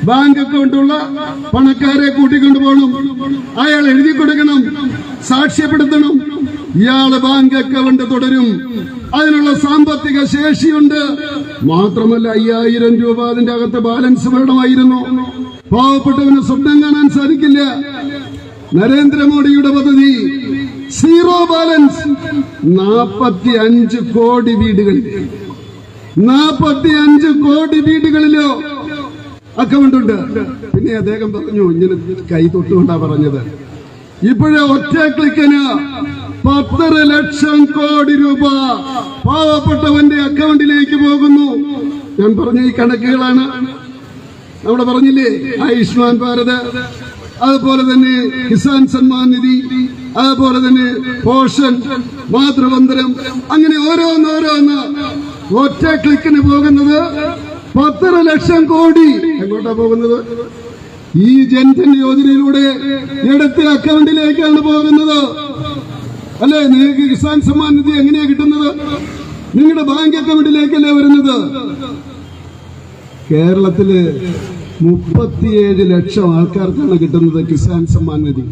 ബാങ്ക് അക്കൗണ്ടുള്ള പണക്കാരെ കൂട്ടിക്കൊണ്ടു പോകണം. അയാൾ എഴുതി കൊടുക്കണം, സാക്ഷ്യപ്പെടുത്തണം. ഇയാള് ബാങ്ക് അക്കൗണ്ട് തുടരും. അതിനുള്ള സാമ്പത്തിക ശേഷിയുണ്ട്. മാത്രമല്ല 5000 രൂപ അതിന്റെ അകത്ത് ബാലൻസ് വേണമായിരുന്നു. പാവപ്പെട്ടവന് സ്വപ്നം കാണാൻ സാധിക്കില്ല. നരേന്ദ്രമോദിയുടെ പദ്ധതി സീറോ ബാലൻസ്. 45 കോടി വീടുകളിൽ 45 കോടി വീടുകളിലോ അക്കൗണ്ട് ഉണ്ട്. പിന്നെ അദ്ദേഹം പറഞ്ഞു, ഇങ്ങനെ കൈ തൊട്ടുകൊണ്ടാ പറഞ്ഞത്, ഇപ്പോഴേ ഒറ്റ ക്ലിക്കിന് 10 ലക്ഷം കോടി രൂപ പാവപ്പെട്ടവന്റെ അക്കൗണ്ടിലേക്ക് പോകുന്നു. ഞാൻ പറഞ്ഞ ഈ കണക്കുകളാണ്. നമ്മുടെ പറഞ്ഞില്ലേ, ആയുഷ്മാൻ ഭാരത്, അതുപോലെ തന്നെ കിസാൻ സമ്മാൻ നിധി, അതുപോലെ തന്നെ പോഷൻ, മാതൃവന്ദനം, അങ്ങനെ ഓരോന്നോരോന്ന് ഒറ്റ ക്ലിക്കിന് പോകുന്നത് 10 ലക്ഷം കോടി. എങ്ങോട്ടാ പോകുന്നത്? ഈ ജൻധൻ യോജനയിലൂടെ എടുത്ത അക്കൗണ്ടിലേക്കാണ് പോകുന്നത്. അല്ലെ, നിങ്ങൾക്ക് കിസാൻ സമ്മാൻ നിധി എങ്ങനെയാ കിട്ടുന്നത്? നിങ്ങളുടെ ബാങ്ക് അക്കൗണ്ടിലേക്കല്ലേ വരുന്നത്. കേരളത്തില് 37 ലക്ഷം ആൾക്കാർക്കാണ് കിട്ടുന്നത് കിസാൻ സമ്മാൻ നിധി.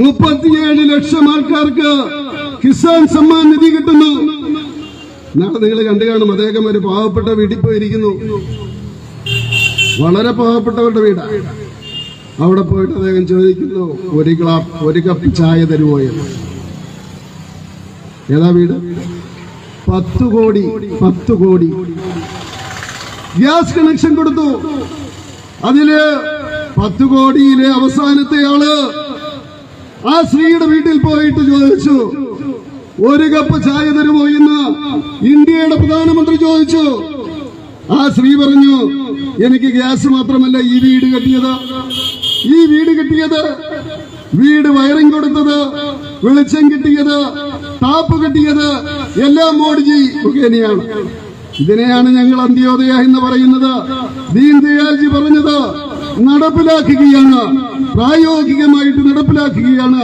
37 ലക്ഷം ആൾക്കാർക്ക് കിസാൻ സമ്മാൻ നിധി കിട്ടുന്നു. നാളെ നിങ്ങൾ കണ്ടു കാണും, അദ്ദേഹം ഒരു പാവപ്പെട്ട വീട്ടിൽ പോയിരിക്കുന്നു. വളരെ പാവപ്പെട്ടവരുടെ വീടാണ്. അവിടെ പോയിട്ട് അദ്ദേഹം ചോദിക്കുന്നു, ഒരു കപ്പ് ചായ തരുമോ എന്ന്. ഏതാ വീട്? 10 കോടി ഗ്യാസ് കണക്ഷൻ കൊടുത്തു. അതില് 10 കോടിയിലെ അവസാനത്തെ ആള് ആ സ്ത്രീയുടെ വീട്ടിൽ പോയിട്ട് ചോദിച്ചു, ഒരു കപ്പ് ചായ തരുമോ എന്ന് ഇന്ത്യയുടെ പ്രധാനമന്ത്രി ചോദിച്ചു. ആ സ്ത്രീ പറഞ്ഞു, എനിക്ക് ഗ്യാസ് മാത്രമല്ല ഈ വീട് കെട്ടിയത്, വീട് വയറിംഗ് കൊടുത്തത്, വെളിച്ചം കിട്ടിയത്, ടാപ്പ് കെട്ടിയത് എല്ലാം മോഡിജി മുഖേനയാണ്. ഇതിനെയാണ് ഞങ്ങൾ അന്ത്യോദയ എന്ന് പറയുന്നത്. ദീൻദയാൽജി പറഞ്ഞത് നടപ്പിലാക്കുകയാണ്, പ്രായോഗികമായിട്ട് നടപ്പിലാക്കുകയാണ്.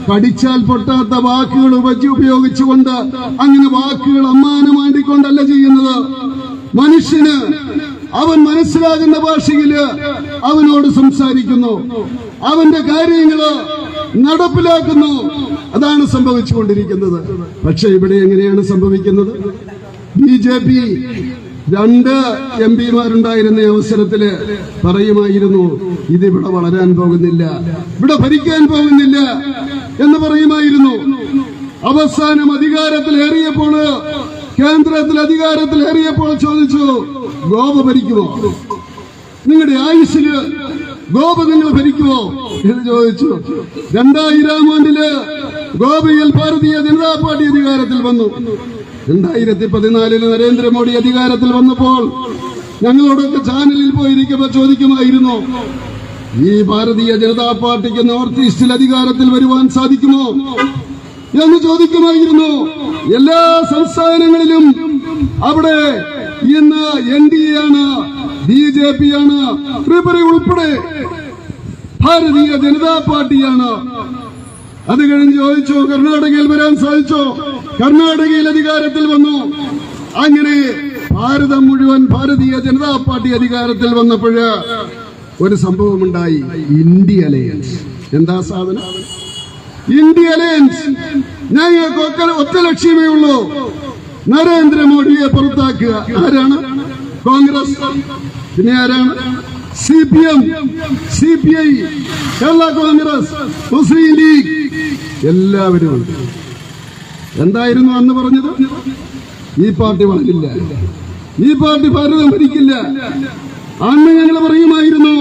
പഠിച്ചാൽ പൊട്ടാത്ത വാക്കുകൾ ഉപയോഗിച്ചുകൊണ്ട്, അങ്ങനെ വാക്കുകൾ അമ്മാനമാണ്ടിക്കൊണ്ടല്ല ചെയ്യുന്നത്. മനുഷ്യന് അവൻ മനസ്സിലാകുന്ന ഭാഷയില് അവനോട് സംസാരിക്കുന്നു, അവന്റെ കാര്യങ്ങള് നടപ്പിലാക്കുന്നു. അതാണ് സംഭവിച്ചുകൊണ്ടിരിക്കുന്നത്. പക്ഷെ ഇവിടെ എങ്ങനെയാണ് സംഭവിക്കുന്നത്? BJP 2 MP മാരുണ്ടായിരുന്ന അവസരത്തില് പറയുമായിരുന്നു, ഇതിവിടെ വളരാൻ പോകുന്നില്ല, ഇവിടെ ഭരിക്കാൻ പോകുന്നില്ല എന്ന് പറയുമായിരുന്നു. അവസാനം അധികാരത്തിലേറിയപ്പോൾ, കേന്ദ്രത്തിൽ അധികാരത്തിലേറിയപ്പോൾ ചോദിച്ചു, ഗോവ ഭരിക്കുമോ? നിങ്ങളുടെ ആയുസ്സില് ഗോവ നിങ്ങൾ ഭരിക്കുമോ എന്ന് ചോദിച്ചു. 2000 ആണ്ടില് ഗോവയിൽ ഭാരതീയ ജനതാ പാർട്ടി അധികാരത്തിൽ വന്നു. 2014 നരേന്ദ്രമോദി അധികാരത്തിൽ വന്നപ്പോൾ ഞങ്ങളോടൊക്കെ ചാനലിൽ പോയിരിക്കുമ്പോൾ ചോദിക്കുമായിരുന്നു, ഈ ഭാരതീയ ജനതാ പാർട്ടിക്ക് നോർത്ത് ഈസ്റ്റിൽ അധികാരത്തിൽ വരുവാൻ സാധിക്കുമോ എന്ന് ചോദിക്കുമായിരുന്നു. എല്ലാ സംസ്ഥാനങ്ങളിലും അവിടെ ഇന്ന് NDA ആണ്, BJP ആണ്, ത്രിപുര ഉൾപ്പെടെ ഭാരതീയ ജനതാ പാർട്ടിയാണ്. അത് കഴിഞ്ഞ് ചോദിച്ചു, കർണാടകയിൽ വരാൻ സാധിച്ചോ? കർണാടകയിൽ അധികാരത്തിൽ വന്നു. അങ്ങനെ ഭാരതം മുഴുവൻ ഭാരതീയ ജനതാ പാർട്ടി അധികാരത്തിൽ വന്നപ്പോൾ ഒരു സംഭവമുണ്ടായി, ഇന്ത്യ അലയൻസ്. എന്താ സാധനം? India alliance. ഞങ്ങൾക്ക് ഒറ്റ ലക്ഷ്യമേ ഉള്ളൂ, നരേന്ദ്രമോദിയെ പുറത്താക്കുക. ആരാണ്? കോൺഗ്രസ്. പിന്നെ ആരാണ്? CPM, CPI, കേരള കോൺഗ്രസ്, മുസ്ലിം ലീഗ്, എല്ലാവരും ഉണ്ട്. എന്തായിരുന്നു അന്ന് പറഞ്ഞത്? ഈ പാർട്ടി വളരില്ല, ഈ പാർട്ടി ഭാരതം ഭരിക്കില്ല. അന്ന് ഞങ്ങൾ പറയുമായിരുന്നു,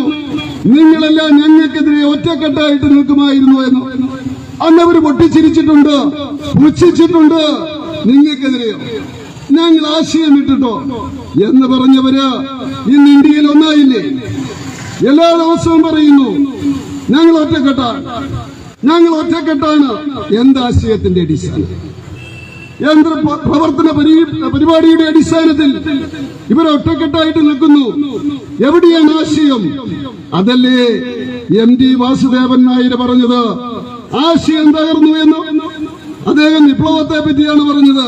നിങ്ങളെല്ലാം ഞങ്ങൾക്കെതിരെ ഒറ്റക്കെട്ടായിട്ട് നിൽക്കുമായിരുന്നു എന്ന്. അന്ന് അവർ പൊട്ടിച്ചിരിച്ചിട്ടുണ്ട്, പുച്ഛിച്ചിട്ടുണ്ട്. നിങ്ങൾക്കെതിരെയോ ഞങ്ങൾ ആശയം ഇട്ടിട്ടോ എന്ന് പറഞ്ഞവര് ഇന്ന് ഇന്ത്യയിൽ ഒന്നായില്ലേ? എല്ലാ ദിവസവും പറയുന്നു, ഞങ്ങൾ ഒറ്റക്കെട്ടാണ്, ഞങ്ങൾ ഒറ്റക്കെട്ടാണ്. എന്താശയത്തിന്റെ അടിസ്ഥാനം? യന്ത്ര പ്രവർത്തന പരിപാടിയുടെ അടിസ്ഥാനത്തിൽ ഇവർ ഒറ്റക്കെട്ടായിട്ട് നിൽക്കുന്നു. എവിടെയാണ് ആശയം? അതല്ലേ MD വാസുദേവൻ നായർ പറഞ്ഞത്? ആശയം തകർന്നു എന്ന്. അദ്ദേഹം വിപ്ലവത്തെ പറ്റിയാണ് പറഞ്ഞത്.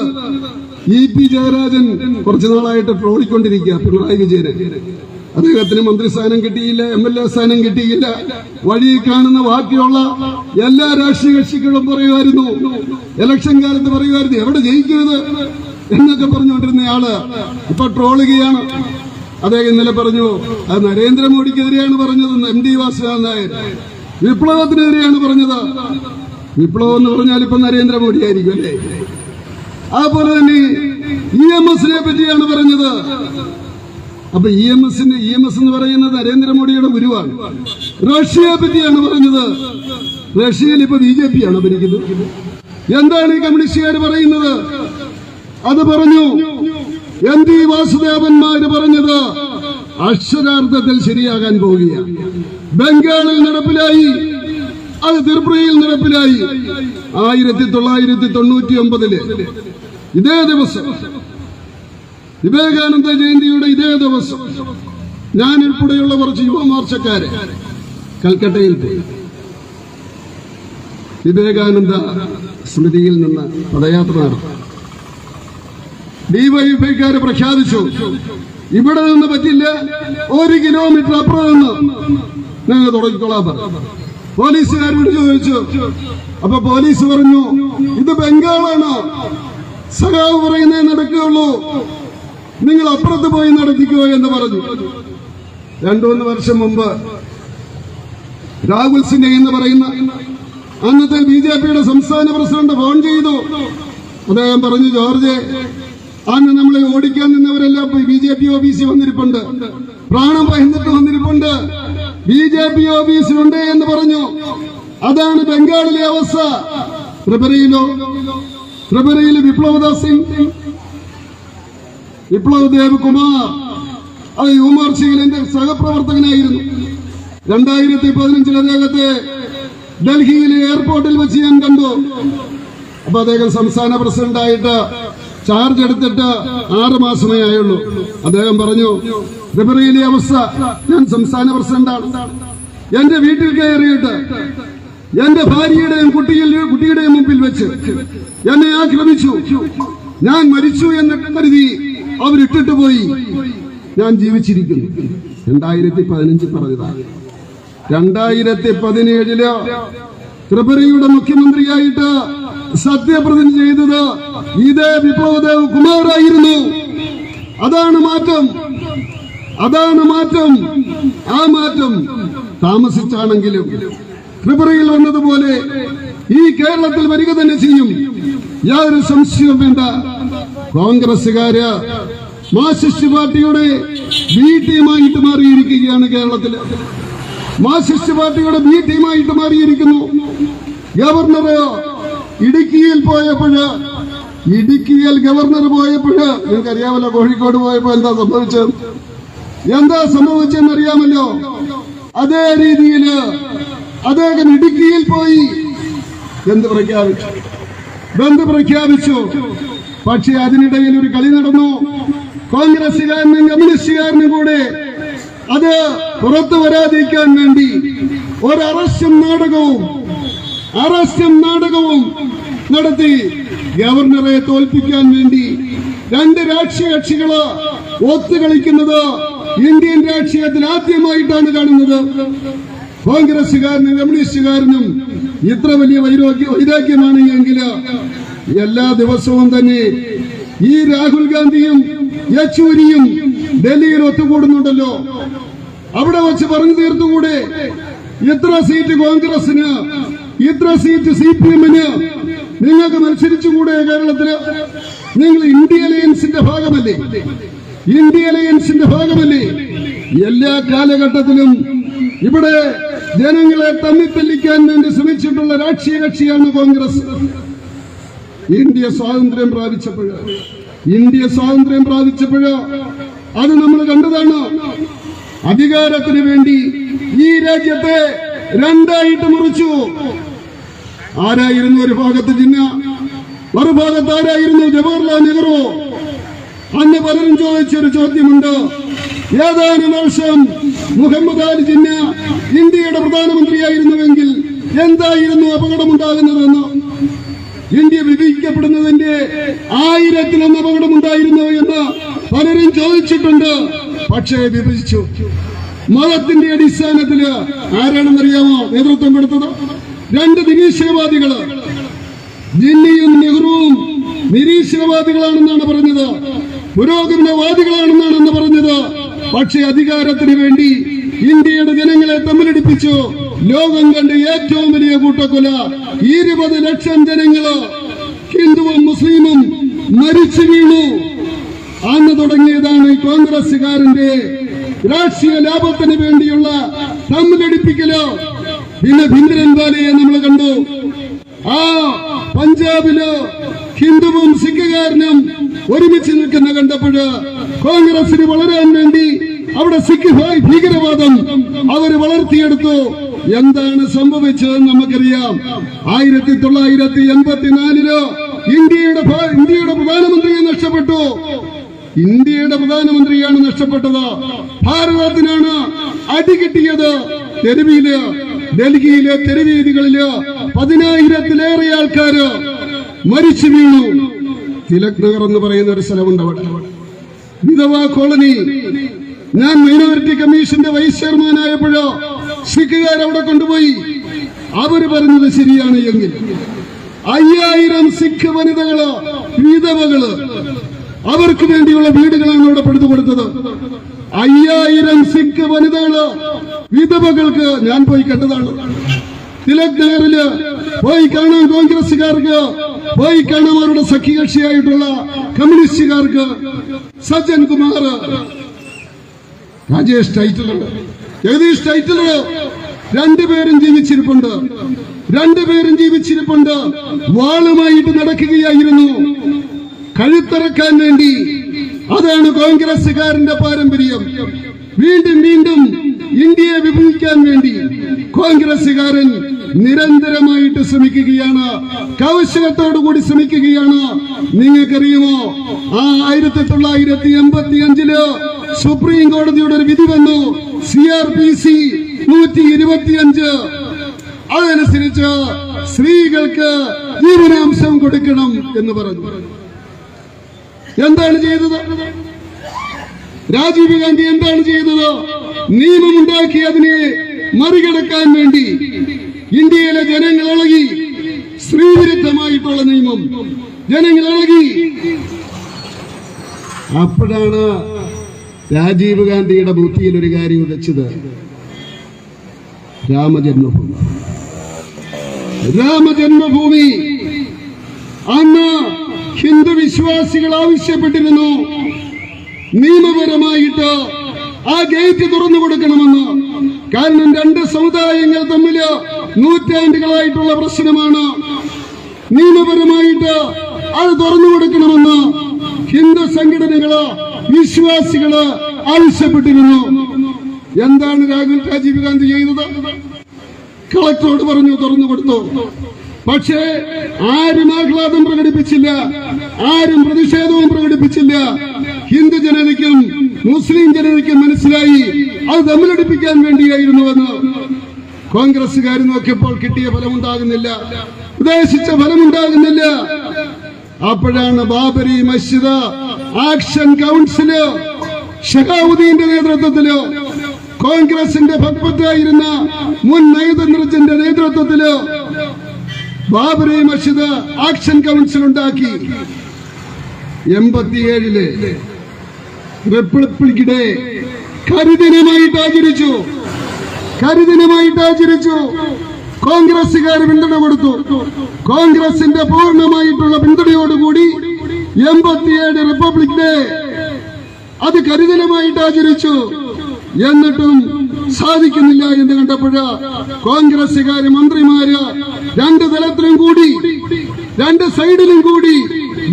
EP ജയരാജൻ കുറച്ചു നാളായിട്ട് ട്രോളിക്കൊണ്ടിരിക്കുക പിണറായി വിജയനെ. അദ്ദേഹത്തിന് മന്ത്രിസ്ഥാനം കിട്ടിയില്ല, MLA സ്ഥാനം കിട്ടിയില്ല. വഴി കാണുന്ന ബാക്കിയുള്ള എല്ലാ രാഷ്ട്രീയ കക്ഷികളും പറയുമായിരുന്നു, ഇലക്ഷൻ കാലത്ത് പറയുമായിരുന്നു എവിടെ ജയിക്കരുത് എന്നൊക്കെ പറഞ്ഞുകൊണ്ടിരുന്നയാള് ഇപ്പൊ ട്രോളുകയാണ്. അദ്ദേഹം ഇന്നലെ പറഞ്ഞു അത് നരേന്ദ്രമോദിക്കെതിരെയാണ് പറഞ്ഞത്. MD വാസുദേവൻ നായർ വിപ്ലവത്തിനെതിരെയാണ് പറഞ്ഞത്. വിപ്ലവം എന്ന് പറഞ്ഞാൽ ഇപ്പൊ നരേന്ദ്രമോദി ആയിരിക്കും അല്ലേ? അതുപോലെ തന്നെ EMS പറ്റിയാണ് പറഞ്ഞത്. അപ്പൊ EMS എന്ന് പറയുന്നത് നരേന്ദ്രമോദിയുടെ ഗുരുവാണ്. റഷ്യയെ പറ്റിയാണ് പറഞ്ഞത്. റഷ്യയിൽ ഇപ്പൊ BJP ആണ് ഭരിക്കുന്നത്. എന്താണ് ഈ കമ്മ്യൂണിസ്റ്റുകാർ പറയുന്നത്? അത് പറഞ്ഞു MD വാസുദേവന്മാര് പറഞ്ഞത് അക്ഷരാർത്ഥത്തിൽ ശരിയാകാൻ പോവുകയാണ്. ബംഗാളിൽ നടപ്പിലായി, അത് ത്രിപുരയിൽ നടപ്പിലായി. 1999 ഇതേ ദിവസം വിവേകാനന്ദ ജയന്തിയുടെ ഇതേ ദിവസം ഞാൻ ഉൾപ്പെടെയുള്ള കുറച്ച് യുവമോർച്ചക്കാര് കൽക്കട്ടയിൽ പോയി വിവേകാനന്ദ സ്മൃതിയിൽ നിന്ന് പദയാത്ര നടത്തി. ഡിവൈഎഫ്ഐക്കാര് പ്രഖ്യാപിച്ചു ഇവിടെ നിന്ന് പറ്റില്ല, 1 കിലോമീറ്റർ അപ്പുറം നിന്ന് ഞങ്ങൾ തുടങ്ങിക്കൊള്ളാൻ പറഞ്ഞു. പോലീസുകാർ വിളിച്ചു ചോദിച്ചു. അപ്പൊ പോലീസ് പറഞ്ഞു ഇത് ബംഗാളാണ്, സഖാവ് പറയുന്നേ നടക്കുകയുള്ളൂ, നിങ്ങൾ അപ്പുറത്ത് പോയി നടത്തിക്കോ എന്ന് പറഞ്ഞു. 2-3 വർഷം മുമ്പ് രാഹുൽ സിൻഹ എന്ന് പറയുന്ന അന്നത്തെ BJPയുടെ സംസ്ഥാന പ്രസിഡന്റ് ഫോൺ ചെയ്തു. അദ്ദേഹം പറഞ്ഞു ജോർജ്, അന്ന് നമ്മളെ ഓടിക്കാൻ നിന്നവരെല്ലാം BJP ഓഫീസിൽ വന്നിരിപ്പുണ്ട്, പ്രാണം ഭയന്നിട്ട് വന്നിരിപ്പുണ്ട്, BJP ഓഫീസിലുണ്ട് എന്ന് പറഞ്ഞു. അതാണ് ബംഗാളിലെ അവസ്ഥ. ത്രിപുരയിൽ വിപ്ലവദാസ് സിംഗ്, വിപ്ലവ് ദേവ് കുമാർ, അത് യുവമോർച്ചയിൽ എന്റെ സഹപ്രവർത്തകനായിരുന്നു. 2015 അദ്ദേഹത്തെ ഡൽഹിയിലെ എയർപോർട്ടിൽ വെച്ച് ഞാൻ കണ്ടു. അപ്പൊ അദ്ദേഹം സംസ്ഥാന പ്രസിഡന്റായിട്ട് ചാർജ് എടുത്തിട്ട് 6 മാസമേ ആയുള്ളൂ. അദ്ദേഹം പറഞ്ഞു ത്രിപുരയിലെ അവസ്ഥ, ഞാൻ സംസ്ഥാന പ്രസിഡന്റാണ്, എന്റെ വീട്ടിൽ കയറിയിട്ട് എന്റെ ഭാര്യയുടെയും കുട്ടിയുടെയും മുമ്പിൽ വെച്ച് എന്നെ ആക്രമിച്ചു, ഞാൻ മരിച്ചു എന്ന് കരുതി അവരിട്ടിട്ട് പോയി, ഞാൻ ജീവിച്ചിരിക്കുന്നു. 2015 പറഞ്ഞതാണ്. 2017 ത്രിപുരയുടെ മുഖ്യമന്ത്രിയായിട്ട് സത്യപ്രതിജ്ഞ ചെയ്തത് ഇതേ വിപ്ലവദേവ് കുമാറായിരുന്നു. അതാണ് മാറ്റം. ആ മാറ്റം താമസിച്ചാണെങ്കിലും ത്രിപുരയിൽ വന്നതുപോലെ ഈ കേരളത്തിൽ വരിക തന്നെ ചെയ്യും, യാതൊരു സംശയവും വേണ്ട. കോൺഗ്രസുകാര് മാർക്സിസ്റ്റ് പാർട്ടിയുടെ ബി ടീമായിട്ട് മാറിയിരിക്കുകയാണ്. കേരളത്തിൽ മാർക്സിസ്റ്റ് പാർട്ടിയുടെ ബി ടീമായിട്ട് മാറിയിരിക്കുന്നു. ഗവർണർ ഇടുക്കിയിൽ ഗവർണർ പോയപ്പോഴ് നിങ്ങൾക്കറിയാമല്ലോ, കോഴിക്കോട് പോയപ്പോ എന്താ സംഭവിച്ചെന്നറിയാമല്ലോ. അതേ രീതിയിൽ അദ്ദേഹം ഇടുക്കിയിൽ പോയി ബന്ദ് പ്രഖ്യാപിച്ചു. പക്ഷേ അതിനിടയിൽ ഒരു കളി നടന്നു. കോൺഗ്രസുകാരനും കമ്മ്യൂണിസ്റ്റുകാരനും കൂടെ അത് പുറത്തു വരാതിരിക്കാൻ വേണ്ടി ഒരു അറസ്റ്റും നാടകവും നടത്തി. ഗവർണറെ തോൽപ്പിക്കാൻ വേണ്ടി 2 രാഷ്ട്രീയ കക്ഷികള് ഒത്തുകളിക്കുന്നത് ഇന്ത്യൻ രാഷ്ട്രീയത്തിൽ ആദ്യമായിട്ടാണ് കാണുന്നത്. കോൺഗ്രസുകാരനും കമ്മ്യൂണിസ്റ്റുകാരനും ഇത്ര വലിയ വൈരാഗ്യമാണ് എങ്കിൽ എല്ലാ ദിവസവും തന്നെ ഈ രാഹുൽ ഗാന്ധിയും യെച്ചൂരിയും ഡൽഹിയിൽ ഒത്തുകൂടുന്നുണ്ടല്ലോ. അവിടെ വെച്ച് പറഞ്ഞു തീർത്തുകൂടെ? ഇത്ര സീറ്റ് കോൺഗ്രസിന്, ഇത്ര സീറ്റ് CPM-ന്, നിങ്ങൾക്ക് മത്സരിച്ചുകൂടെ? കേരളത്തില് നിങ്ങൾ ഇന്ത്യ അലയൻസിന്റെ ഭാഗമല്ലേ? എല്ലാ കാലഘട്ടത്തിലും ഇവിടെ ജനങ്ങളെ തമ്മിത്തല്ലിക്കാൻ വേണ്ടി ശ്രമിച്ചിട്ടുള്ള രാഷ്ട്രീയ കക്ഷിയാണ് കോൺഗ്രസ്. ഇന്ത്യ സ്വാതന്ത്ര്യം പ്രാപിച്ചപ്പോഴ് അത് നമ്മൾ കണ്ടതാണ്. അധികാരത്തിന് വേണ്ടി ഈ രാജ്യത്തെ 2ആയിട്ട് മുറിച്ചു. ആരായിരുന്നു ഒരു ഭാഗത്ത് ജിന്ന, മറുഭാഗത്ത് ആരായിരുന്നു ജവഹർലാൽ നെഹ്റു? അന്ന് പലരും ചോദിച്ചൊരു ചോദ്യമുണ്ട്, ഏതാനും വർഷം മുഹമ്മദ് അലി ജിന്ന ഇന്ത്യയുടെ പ്രധാനമന്ത്രിയായിരുന്നുവെങ്കിൽ എന്തായിരുന്നു അപകടമുണ്ടാകുന്നതെന്ന്. ഇന്ത്യ വിഭജിക്കപ്പെടുന്നതിന്റെ 1000-ലൊന്ന് അപകടമുണ്ടായിരുന്നു എന്ന് പലരും ചോദിച്ചിട്ടുണ്ട്. പക്ഷേ വിഭജിച്ചു. മതത്തിന്റെ അടിസ്ഥാനത്തില് ആരാണെന്നറിയാമോ നേതൃത്വം കൊടുത്തത്? 2 നിരീശ്വരവാദികള്. ജിന്നയും നെഹ്റുവും നിരീശ്വരവാദികളാണെന്നാണ് പറഞ്ഞത്, പുരോഗമനവാദികളാണെന്നാണ് പറഞ്ഞത്. പക്ഷേ അധികാരത്തിന് വേണ്ടി ഇന്ത്യയുടെ ജനങ്ങളെ തമ്മിലടിപ്പിച്ചു. ലോകം കണ്ട ഏറ്റവും വലിയ കൂട്ടക്കൊല. 20 ലക്ഷം ജനങ്ങള്, ഹിന്ദുവും മുസ്ലിമും മരിച്ചു വീണു. അന്ന് തുടങ്ങിയതാണ് കോൺഗ്രസുകാരന്റെ രാഷ്ട്രീയ ലാഭത്തിന് വേണ്ടിയുള്ള തമ്മിലടിപ്പിക്കലോ. പിന്നെ ഭിന്ദ്രൻവാലയെ നമ്മൾ കണ്ടു. ആ പഞ്ചാബില് ഹിന്ദുവും സിഖുകാരനും ഒരുമിച്ച് നിൽക്കുന്ന കണ്ടപ്പോൾ കോൺഗ്രസിന് വളരാൻ വേണ്ടി അവിടെ സിഖ് ഭീകരവാദം അവർ വളർത്തിയെടുത്തു. എന്താണ് സംഭവിച്ചതെന്ന് നമുക്കറിയാം. 1984 ഇന്ത്യയുടെ പ്രധാനമന്ത്രിയെ നഷ്ടപ്പെട്ടു. ഇന്ത്യയുടെ പ്രധാനമന്ത്രിയാണ് നഷ്ടപ്പെട്ടത്. ഭാരതത്തിനാണ് അടികിട്ടിയത്. ഡൽഹിയിലെ തെരുവീതികളില് 10,000-ലേറെ ആൾക്കാര് മരിച്ചു വീണു. തിലക് നഗർ എന്ന് പറയുന്ന ഒരു സ്ഥലമുണ്ട് അവിടെ, വിധവാ കോളനി. ഞാൻ മൈനോറിറ്റി കമ്മീഷന്റെ വൈസ് ചെയർമാനായപ്പോഴോ സിഖുകാർ അവിടെ കൊണ്ടുപോയി. അവര് പറഞ്ഞത് ശരിയാണ് എങ്കിൽ 5000 സിഖ് വനിതകള്, വിധവകള്, അവർക്ക് വേണ്ടിയുള്ള വീടുകളാണ് അവിടെ പണിതു കൊടുത്തത്. 5000 സിഖ് വനിതകള്, വിധവകൾക്ക് ഞാൻ പോയി കണ്ടതാണ്. തിലക് നഗറില് പോയി കാണാൻ കോൺഗ്രസുകാർക്ക്, പോയി കാണാൻ അവരുടെ സഖ്യകക്ഷിയായിട്ടുള്ള കമ്മ്യൂണിസ്റ്റുകാർക്ക്. സജ്ജൻ കുമാർ, രാജേഷ് ടൈറ്റിലുണ്ട്, ജഗദീഷ് ടൈറ്റിലുണ്ട്, 2 പേരും ജീവിച്ചിരിപ്പുണ്ട്. വാളുമായിട്ട് നടക്കുകയായിരുന്നു കഴുത്തിറക്കാൻ വേണ്ടി. അതാണ് കോൺഗ്രസുകാരന്റെ പാരമ്പര്യം. വീണ്ടും ഇന്ത്യയെ വിഭജിക്കാൻ വേണ്ടി കോൺഗ്രസുകാരൻ നിരന്തരമായിട്ട് ശ്രമിക്കുകയാണ്, കൗശലത്തോടുകൂടി ശ്രമിക്കുകയാണ്. നിങ്ങൾക്കറിയുമോ, ആ 1985 സുപ്രീം കോടതിയുടെ ഒരു വിധി വന്നു. CRPC 125 അതനുസരിച്ച് സ്ത്രീകൾക്ക് ജീവനാംശം കൊടുക്കണം എന്ന് പറഞ്ഞു. എന്താണ് ചെയ്തത്? രാജീവ് ഗാന്ധി എന്താണ് ചെയ്തത്? നിയമമുണ്ടാക്കി അതിനെ മറികടക്കാൻ വേണ്ടി ഇന്ത്യയിലെ ജനങ്ങൾ ഇളകി. സ്ത്രീവിരുദ്ധമായിട്ടുള്ള നിയമം ജനങ്ങൾ ഇളകി. അപ്പോഴാണ് രാജീവ് ഗാന്ധിയുടെ ബുദ്ധിയിൽ ഒരു കാര്യം ഉദിച്ചത്. രാമജന്മഭൂമി അന്ന് ഹിന്ദു വിശ്വാസികൾ ആവശ്യപ്പെട്ടിരുന്നു നിയമപരമായിട്ട് ആ ഗേറ്റ് തുറന്നു കൊടുക്കണമെന്ന്. കാരണം 2 സമുദായങ്ങൾ തമ്മിൽ നൂറ്റാണ്ടുകളായിട്ടുള്ള പ്രശ്നമാണ്. നിയമപരമായിട്ട് അത് തുറന്നു കൊടുക്കണമെന്ന് ഹിന്ദു സംഘടനകള്, വിശ്വാസികള് ആവശ്യപ്പെട്ടിരുന്നു. എന്താണ് രാജീവ് ഗാന്ധി ചെയ്തത്? കളക്ടറോട് പറഞ്ഞു, തുറന്നു കൊടുത്തു. പക്ഷേ ആരും ആഹ്ലാദം പ്രകടിപ്പിച്ചില്ല, ആരും പ്രതിഷേധവും പ്രകടിപ്പിച്ചില്ല. ഹിന്ദു ജനതയ്ക്കും മുസ്ലിം ജനതയ്ക്കും മനസ്സിലായി അത് തമ്മിലടിപ്പിക്കാൻ വേണ്ടിയായിരുന്നുവെന്ന്. കോൺഗ്രസുകാർ നോക്കിയപ്പോൾ കിട്ടിയ ഫലമുണ്ടാകുന്നില്ല, ഉദ്ദേശിച്ച ഫലമുണ്ടാകുന്നില്ല. അപ്പോഴാണ് ബാബരി മസ്ജിദ് ആക്ഷൻ കൗൺസില് ഷഹാവുദ്ദീന്റെ നേതൃത്വത്തില്, കോൺഗ്രസിന്റെ ഭക്തനായിരുന്ന മുൻ നയതന്ത്രജ്ഞന്റെ നേതൃത്വത്തില് ബാബരി മസ്ജിദ് ആക്ഷൻ കൗൺസിൽ ഉണ്ടാക്കി. 87 റിപ്പബ്ലിക് ഡേ കരിദിനമായിട്ട് ആചരിച്ചു. കോൺഗ്രസുകാർ പിന്തുണ കൊടുത്തു. കോൺഗ്രസിന്റെ പൂർണ്ണമായിട്ടുള്ള പിന്തുണയോടുകൂടി 87 റിപ്പബ്ലിക് ഡേ അത് കരിദിനമായിട്ട് ആചരിച്ചു. എന്നിട്ടും സാധിക്കുന്നില്ല എന്ന് കണ്ടപ്പോഴ് കോൺഗ്രസുകാര്, മന്ത്രിമാര് 2 തലത്തിലും കൂടി, 2 സൈഡിലും കൂടി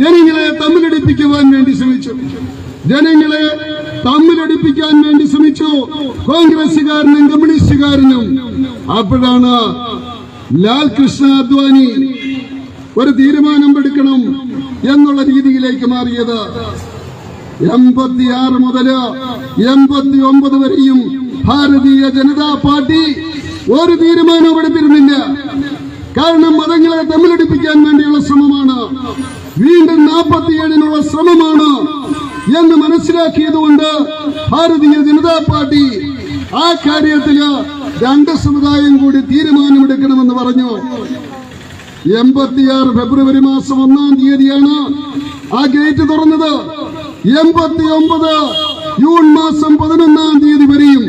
ജനങ്ങളെ തമ്മിലടിപ്പിക്കുവാൻ വേണ്ടി ശ്രമിച്ചു. കോൺഗ്രസുകാരനും കമ്മ്യൂണിസ്റ്റുകാരനും. അപ്പോഴാണ് ലാൽ കൃഷ്ണ അദ്വാനി ഒരു തീരുമാനം എടുക്കണം എന്നുള്ള രീതിയിലേക്ക് മാറിയത്. 86 മുതൽ 89 വരെയും ഭാരതീയ ജനതാ പാർട്ടി ഒരു തീരുമാനവും എടുത്തിരുന്നില്ല. കാരണം മതങ്ങളെ തമ്മിലടിപ്പിക്കാൻ വേണ്ടിയുള്ള ശ്രമമാണ്, വീണ്ടും 47-നുള്ള ശ്രമമാണ് എന്ന് മനസ്സിലാക്കിയതുകൊണ്ട് ഭാരതീയ ജനതാ പാർട്ടി ആ കാര്യത്തില് 2 സമുദായം കൂടി തീരുമാനമെടുക്കണമെന്ന് പറഞ്ഞു. 86 ഫെബ്രുവരി മാസം 1-ാം തീയതിയാണ് ആ ഗേറ്റ് തുറന്നത്. 89 ജൂൺ മാസം 11-ാം തീയതി വരെയും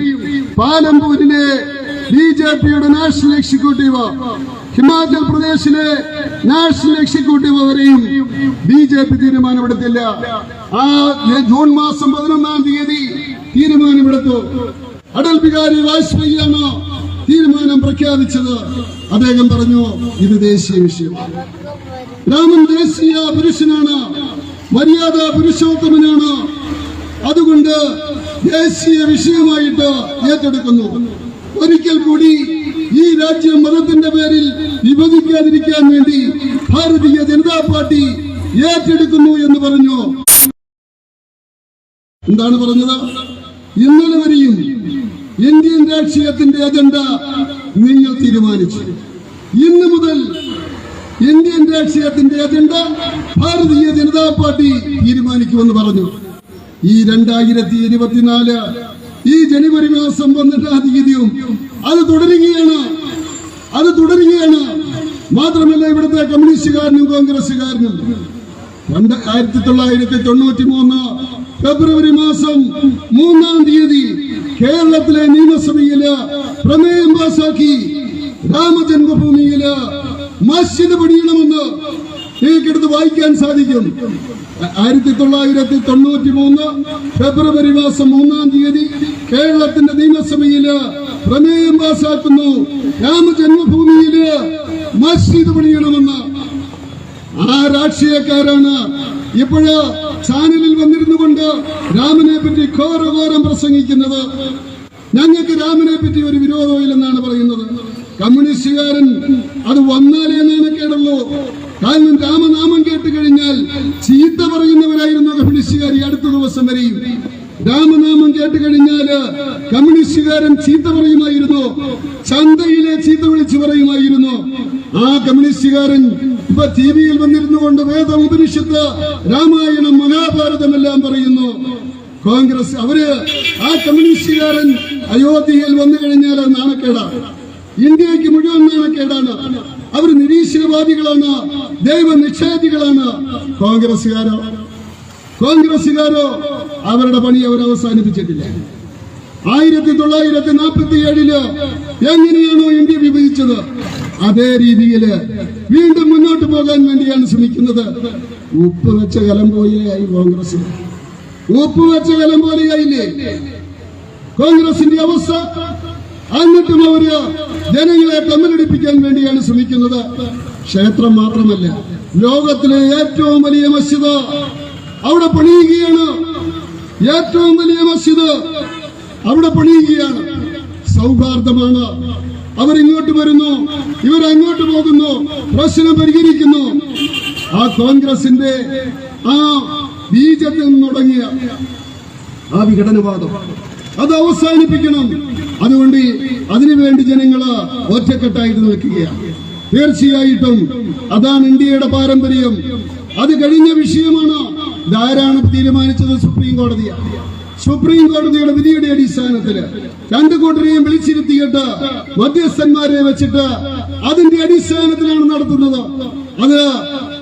പാലംപൂരിലെ BJPയുടെ നാഷണൽ എക്സിക്യൂട്ടീവ്, ഹിമാചൽ പ്രദേശിലെ നാഷണൽ എക്സിക്യൂട്ടീവ് വരെയും BJP തീരുമാനമെടുത്തില്ല. ആ ജൂൺ മാസം 11-ാം തീയതി തീരുമാനമെടുത്തു. അടൽ ബിഹാരി വാജ്പേയിയാണ് തീരുമാനം പ്രഖ്യാപിച്ചത്. അദ്ദേഹം പറഞ്ഞു, ഇത് ദേശീയ വിഷയമാണ്. രാമൻ ദേശീയ പുരുഷനാണ്, മര്യാദ പുരുഷോത്തമനാണ്, അതുകൊണ്ട് ദേശീയ വിഷയമായിട്ട് ഏറ്റെടുക്കുന്നു. ഒരിക്കൽ കൂടി ഈ രാജ്യം മതത്തിന്റെ പേരിൽ വിഭജിക്കാതിരിക്കാൻ വേണ്ടി ഭാരതീയ ജനതാ പാർട്ടി ഏറ്റെടുക്കുന്നു എന്ന് പറഞ്ഞു. എന്താണ് പറഞ്ഞത്? ഇന്നലെ വരെയും ഇന്ത്യൻ രാഷ്ട്രീയത്തിന്റെ അജണ്ട നിങ്ങൾ തീരുമാനിച്ചു. ഇന്ന് മുതൽ ഇന്ത്യൻ രാഷ്ട്രീയത്തിന്റെ അജണ്ട ഭാരതീയ ജനതാ പാർട്ടി തീരുമാനിക്കുമെന്ന് പറഞ്ഞു. ഈ 2024 ഈ ജനുവരി മാസം 12-ാം തീയതിയും അത് തുടരുകയാണ്. മാത്രമല്ല, ഇവിടുത്തെ കമ്മ്യൂണിസ്റ്റുകാരനും കോൺഗ്രസുകാരനും 1993 ഫെബ്രുവരി മാസം 3-ാം തീയതി കേരളത്തിലെ നിയമസഭയില് പ്രമേയം പാസാക്കി രാമജന്മഭൂമിയില് മസ്ജിദ് പണിയണമെന്ന് നിങ്ങൾക്കെടുത്ത് വായിക്കാൻ സാധിക്കും. 1993 ഫെബ്രുവരി മാസം 3-ാം തീയതി കേരളത്തിന്റെ നിയമസഭയില് പ്രമേയം പാസാക്കുന്നു, രാമജന്മഭൂമിയില് മസ്ജിദ് പണിയണമെന്ന്. ആ രാഷ്ട്രീയക്കാരാണ് ഇപ്പോഴ് ചാനലിൽ വന്നിരുന്നു കൊണ്ട് രാമനെ പറ്റി ഘോരഘോരം പ്രസംഗിക്കുന്നത്. ഞങ്ങൾക്ക് രാമനെ പറ്റി ഒരു വിരോധവും ഇല്ലെന്നാണ് പറയുന്നത്. കമ്മ്യൂണിസ്റ്റുകാരൻ അത് വന്നാലേ നാണക്കേടുള്ളൂ. കാരണം രാമനാമം കേട്ട് കഴിഞ്ഞാൽ ചീത്ത പറയുന്നവരായിരുന്നു കമ്മ്യൂണിസ്റ്റുകാർ. ഈ അടുത്ത ദിവസം വരെയും രാമനാമം കേട്ട് കഴിഞ്ഞാല് കമ്മ്യൂണിസ്റ്റുകാരൻ ചീത്ത പറയുമായിരുന്നു, ചന്തയിലെ ചീത്ത വിളിച്ചു പറയുമായിരുന്നു. ആ കമ്മ്യൂണിസ്റ്റുകാരൻ ഇപ്പൊ ടിവിയിൽ വന്നിരുന്നു കൊണ്ട് വേദം, ഉപനിഷത്ത്, രാമായണം, മഹാഭാരതമെല്ലാം പറയുന്നു. കോൺഗ്രസ് ആ കമ്മ്യൂണിസ്റ്റുകാരൻ അയോധ്യയിൽ വന്നു കഴിഞ്ഞാൽ നാണക്കേടാണ്, ഇന്ത്യക്ക് മുഴുവൻ നാണക്കേടാണ്. അവർ നിരീശ്വരവാദികളാണ്, ദൈവനിഷേധികളാണ്. കോൺഗ്രസുകാരോ അവരുടെ പണി അവർ അവസാനിപ്പിച്ചിട്ടില്ല. 1947 എങ്ങനെയാണോ ഇന്ത്യ വിഭജിച്ചത് അതേ രീതിയിൽ വീണ്ടും മുന്നോട്ട് പോകാൻ വേണ്ടിയാണ് ശ്രമിക്കുന്നത്. ഉപ്പ് വെച്ച കലം പോലെയായി കോൺഗ്രസ്, ഉപ്പ് വെച്ച കലം പോലെയായില്ലേ കോൺഗ്രസിന്റെ അവസ്ഥ. എന്നിട്ടും അവര് ജനങ്ങളെ തമ്മിലടിപ്പിക്കാൻ വേണ്ടിയാണ് ശ്രമിക്കുന്നത്. ക്ഷേത്രം മാത്രമല്ല, ലോകത്തിലെ ഏറ്റവും വലിയ മസ്ജിദ് അവിടെ പണിയുകയാണ്. ഏറ്റവും വലിയ മസ്ജിദ് അവിടെ പണിയുകയാണ്. സൗഹാർദ്ദമാണ്. അവരിങ്ങോട്ട് വരുന്നു, ഇവരങ്ങോട്ട് പോകുന്നു, പ്രശ്നം പരിഹരിക്കുന്നു. ആ കോൺഗ്രസിന്റെ ആ ബീജത്തിൽ നിന്ന് തുടങ്ങിയ ആ വിഘടനവാദം അത് അവസാനിപ്പിക്കണം. അതുകൊണ്ട് അതിനുവേണ്ടി ജനങ്ങള് ഒറ്റക്കെട്ടായിട്ട് നിൽക്കുകയാണ്. തീർച്ചയായിട്ടും അതാണ് ഇന്ത്യയുടെ പാരമ്പര്യം. അത് കഴിഞ്ഞ വിഷയമാണ്. ഇതാരാണ് തീരുമാനിച്ചത്? സുപ്രീം കോടതിയാണ്. സുപ്രീം കോടതിയുടെ വിധിയുടെ അടിസ്ഥാനത്തില് 2 കൂട്ടരെയും വിളിച്ചിരുത്തിയിട്ട് മധ്യസ്ഥന്മാരെ വെച്ചിട്ട് അതിന്റെ അടിസ്ഥാനത്തിലാണ് നടത്തുന്നത്. അത്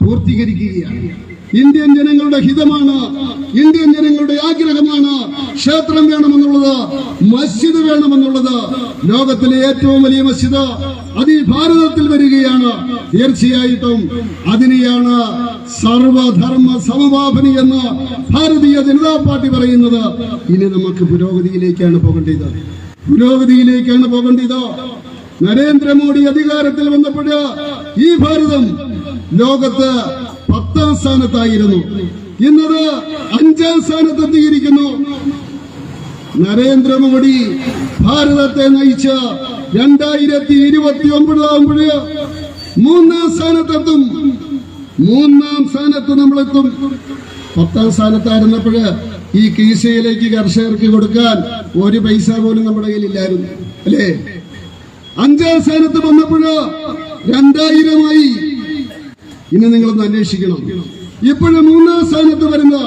പൂർത്തീകരിക്കുകയാണ്. ഇന്ത്യൻ ജനങ്ങളുടെ ഹിതമാണ്, ഇന്ത്യൻ ജനങ്ങളുടെ ആഗ്രഹമാണ്. ക്ഷേത്രം വേണമെന്നുള്ളത്, മസ്ജിദ് വേണമെന്നുള്ളത്. ലോകത്തിലെ ഏറ്റവും വലിയ മസ്ജിദ് അത് ഈ ഭാരതത്തിൽ വരികയാണ്. തീർച്ചയായിട്ടും അതിനെയാണ് സർവധർമ്മ സമഭാവനി എന്ന് ഭാരതീയ ജനതാ പാർട്ടി പറയുന്നത്. ഇനി നമുക്ക് പുരോഗതിയിലേക്കാണ് പോകേണ്ടത്. നരേന്ദ്രമോദി അധികാരത്തിൽ വന്നപ്പോൾ ഈ ഭാരതം ലോകത്ത് 10ാം സ്ഥാനത്തായിരുന്നു. ഇന്നത് 5ാം സ്ഥാനത്തെത്തിയിരിക്കുന്നു. നരേന്ദ്രമോദി ഭാരതത്തെ നയിച്ച 2029 ആകുമ്പോഴ് 3-ാം സ്ഥാനത്തെത്തും. 3-ാം സ്ഥാനത്ത് നമ്മളെത്തും. 10-ാം സ്ഥാനത്തായിരുന്നപ്പോഴ് ഈ കീശയിലേക്ക് കർഷകർക്ക് കൊടുക്കാൻ ഒരു പൈസ പോലും നമ്മുടെ കയ്യിലില്ലായിരുന്നു, അല്ലേ? 5-ാം സ്ഥാനത്ത് വന്നപ്പോഴ് 2000-മായി. ഇനി നിങ്ങളൊന്ന് അന്വേഷിക്കണം. ഇപ്പോഴും 3-ാം സ്ഥാനത്ത് വരുന്ന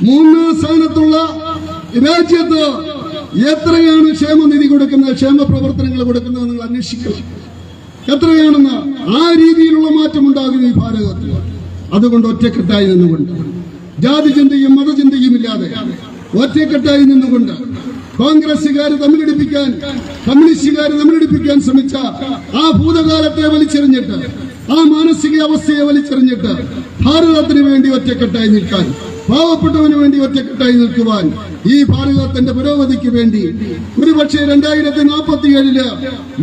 3-ാം സ്ഥാനത്തുള്ള രാജ്യത്ത് എത്രയാണ് ക്ഷേമനിധി കൊടുക്കുന്നത്, ക്ഷേമ പ്രവർത്തനങ്ങൾ കൊടുക്കുന്നത് നിങ്ങൾ അന്വേഷിക്കണം. എത്രയാണെന്ന് ആ രീതിയിലുള്ള മാറ്റം ഉണ്ടാകും ഈ ഭാരതത്തിൽ. അതുകൊണ്ട് ഒറ്റക്കെട്ടായി നിന്നുകൊണ്ട്, ജാതി ചിന്തയും മതചിന്തയും ഇല്ലാതെ ഒറ്റക്കെട്ടായി നിന്നുകൊണ്ട് കോൺഗ്രസുകാർ തമ്മിലടിപ്പിക്കാൻ, കമ്മ്യൂണിസ്റ്റുകാർ തമ്മിലടിപ്പിക്കാൻ ശ്രമിച്ച ആ ഭൂതകാലത്തെ വലിച്ചെറിഞ്ഞിട്ട്, ആ മാനസിക അവസ്ഥയെ വലിച്ചെറിഞ്ഞിട്ട് ഭാരതത്തിന് വേണ്ടി ഒറ്റക്കെട്ടായി നിൽക്കാൻ, പാവപ്പെട്ടവന് വേണ്ടി ഒറ്റക്കെട്ടായി നിൽക്കുവാൻ, ഈ ഭാരതത്തിന്റെ പുരോഗതിക്ക് വേണ്ടി ഒരുപക്ഷെ 2047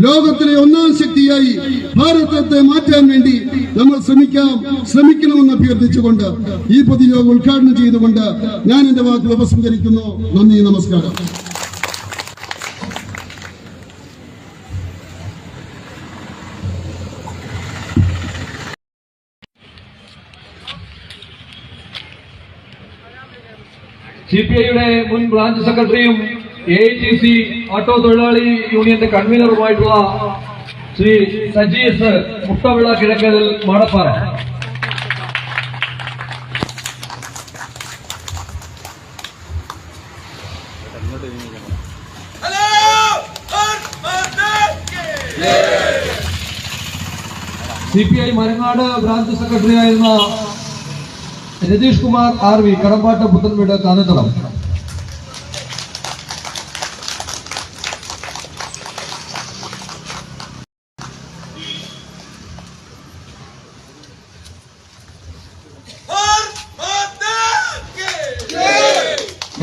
ലോകത്തിലെ 1-ാം ശക്തിയായി ഭാരതത്തെ മാറ്റാൻ വേണ്ടി നമ്മൾ ശ്രമിക്കണമെന്ന് അഭ്യർത്ഥിച്ചുകൊണ്ട് ഈ പൊതുയോഗം ഉദ്ഘാടനം ചെയ്തുകൊണ്ട് ഞാൻ എന്റെ വാക്കുകൾ ഉപസംഹരിക്കുന്നു. നന്ദി, നമസ്കാരം. CPI-യുടെ മുൻ ബ്രാഞ്ച് സെക്രട്ടറിയും AITC ഓട്ടോ തൊഴിലാളി യൂണിയന്റെ കൺവീനറുമായിട്ടുള്ള Shri Saji S Muttavila Kizhakkathil Madappara. CPI Marangad branch secretary ആയിരുന്ന Ratheesh Kumar RV Kadambattu Puthenveedu Kanjithadam.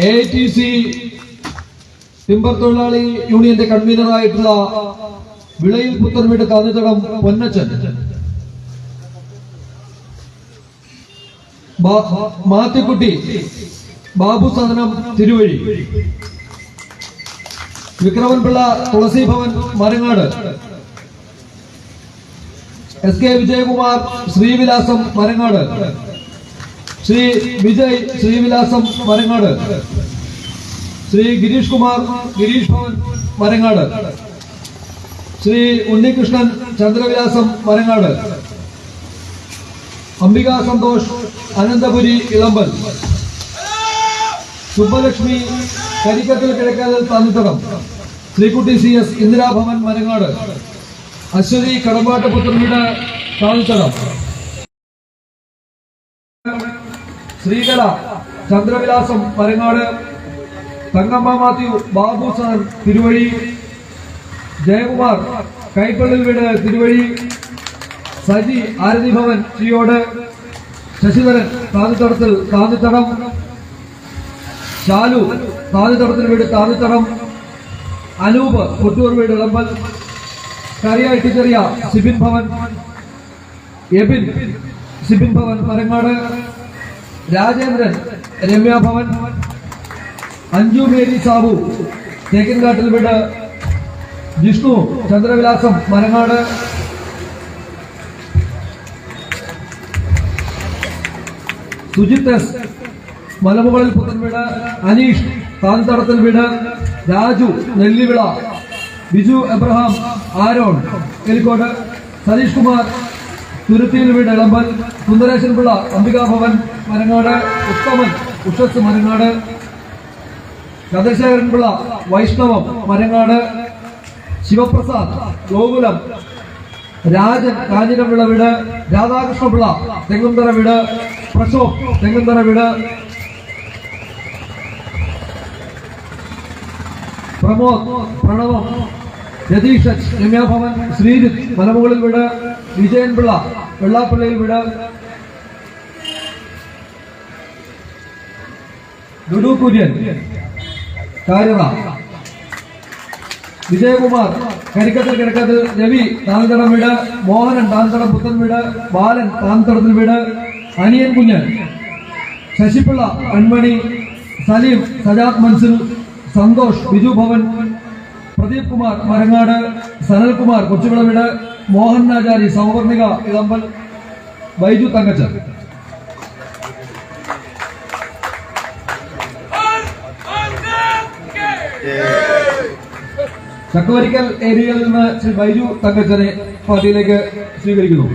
AITC timber തൊഴിലാളി യൂണിയന്റെ കൺവീനറായിട്ടുള്ള Vilayil Puthenveedu Kanjithadam Ponnachan. Mathikutty Babu Sadanam Thiruvazhi. Vikramanpillai Thulasi Bhavan Marangad. SK Vijayakumar Srivilasam Marangad. Shri Vijay Srivilasam Marangad. Shri Girish Kumar Girish Bhavan Marangad. Shri Unnikrishnan Chandravilasam Marangad. Ambika Santhosh Ananthapuri Elampal. Subbalakshmi Karikkathil Kizhakkathil Thannithadam. Sreekutty CS Indirabhavan Marangad. Aswathy Kadambattu Puthenveedu താന്നിത്തടം. Sreekala Chandravilasam Marangad. Thankamma Mathew Babu sir Thiruvazhi. Jayakumar Kaippallil വീട് തിരുവഴി. സജി ആരതി ഭവൻ ചിയോട്. ശശിധരൻ താന്നിത്തടം. ശാലു താന്നിത്തടത്തിന് വീട് താന്നിത്തടം. അനൂപ് കൊട്ടൂർ വീട് ഇളമ്പൽ. കറിയ ഇട്ടിച്ചെറിയ സിബിൻ ഭവൻ. എബിൻ സിബിൻ ഭവൻ മരങ്ങാട്. രാജേന്ദ്രൻ രമ്യ ഭവൻ. അഞ്ജു മേരി സാബു തേക്കിൻകാട്ടിൽ വീട്. ജിഷ്ണു ചന്ദ്രവിലാസം മരങ്ങാട്. സുജിത് എസ് മലമുകളിൽ പുത്തൻവീട്. അനീഷ് താന്നിത്തടത്തിൽ വീട്. രാജു നെല്ലിവിള. Biju Abraham Aaron Elikode. സതീഷ് കുമാർ തുരുത്തിയിൽ വീട് ഇളമ്പൽ. സുന്ദരേശൻ പിള്ള അംബികാഭവൻ മരങ്ങാട്. ഉത്തമൻ ഉഷസ് മരങ്ങാട്. ചന്ദ്രശേഖരൻ പിള്ള വൈഷ്ണവം മരങ്ങാട്. ശിവപ്രസാദ് ഗോകുലം. രാജൻ കാഞ്ഞിരംപിള്ള വീട്. രാധാകൃഷ്ണപിള്ള തെങ്ങുംതറ വീട്. പ്രശോഭ് തെങ്ങുംതറ വീട്. പ്രമോദ് പ്രണവം. രതീഷ് രമ്യാഭവൻ. ശ്രീജിത്ത് മലമുകളിൽ വീട്. വിജയൻപിള്ള വെള്ളാപ്പള്ളിയിൽ വീട്. ഡുഡു കുര്യൻ കാര്യറ. വിജയകുമാർ കരിക്കത്തിൽ കിഴക്കത്തിൽ. രവി താന്നിത്തടം വീട്. മോഹനൻ താന്നിത്തടം പുത്തൻ വീട്. ബാലൻ താന്നിത്തടത്തിൽ വീട്. അനിയൻ കുഞ്ഞൻ. ശശിപിള്ള അൺമണി. സലീം സജാദ് മൻസിൽ. സന്തോഷ് ബിജു ഭവൻ. പ്രദീപ് കുമാർ മരങ്ങാട്, സനൽകുമാർ കൊച്ചുവിളവീട്, മോഹൻ ആചാരി സൗവർണിക ഇളമ്പൽ, ബൈജു തങ്കച്ചൻ. ചക്കുവരിക്കൽ ഏരിയയിൽ നിന്ന് ശ്രീ ബൈജു തങ്കച്ചനെ പാർട്ടിയിലേക്ക് സ്വീകരിക്കുന്നു.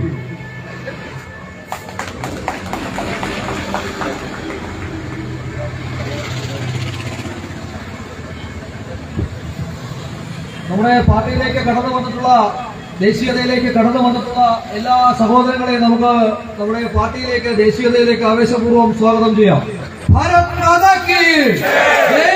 നമ്മുടെ പാർട്ടിയിലേക്ക് കടന്നു വന്നിട്ടുള്ള, ദേശീയതയിലേക്ക് കടന്നു വന്നിട്ടുള്ള എല്ലാ സഹോദരങ്ങളെയും നമുക്ക് നമ്മുടെ പാർട്ടിയിലേക്ക്, ദേശീയതയിലേക്ക് ആവേശപൂർവ്വം സ്വാഗതം ചെയ്യാം. ഭാരത് മാതാ കി ജയ്.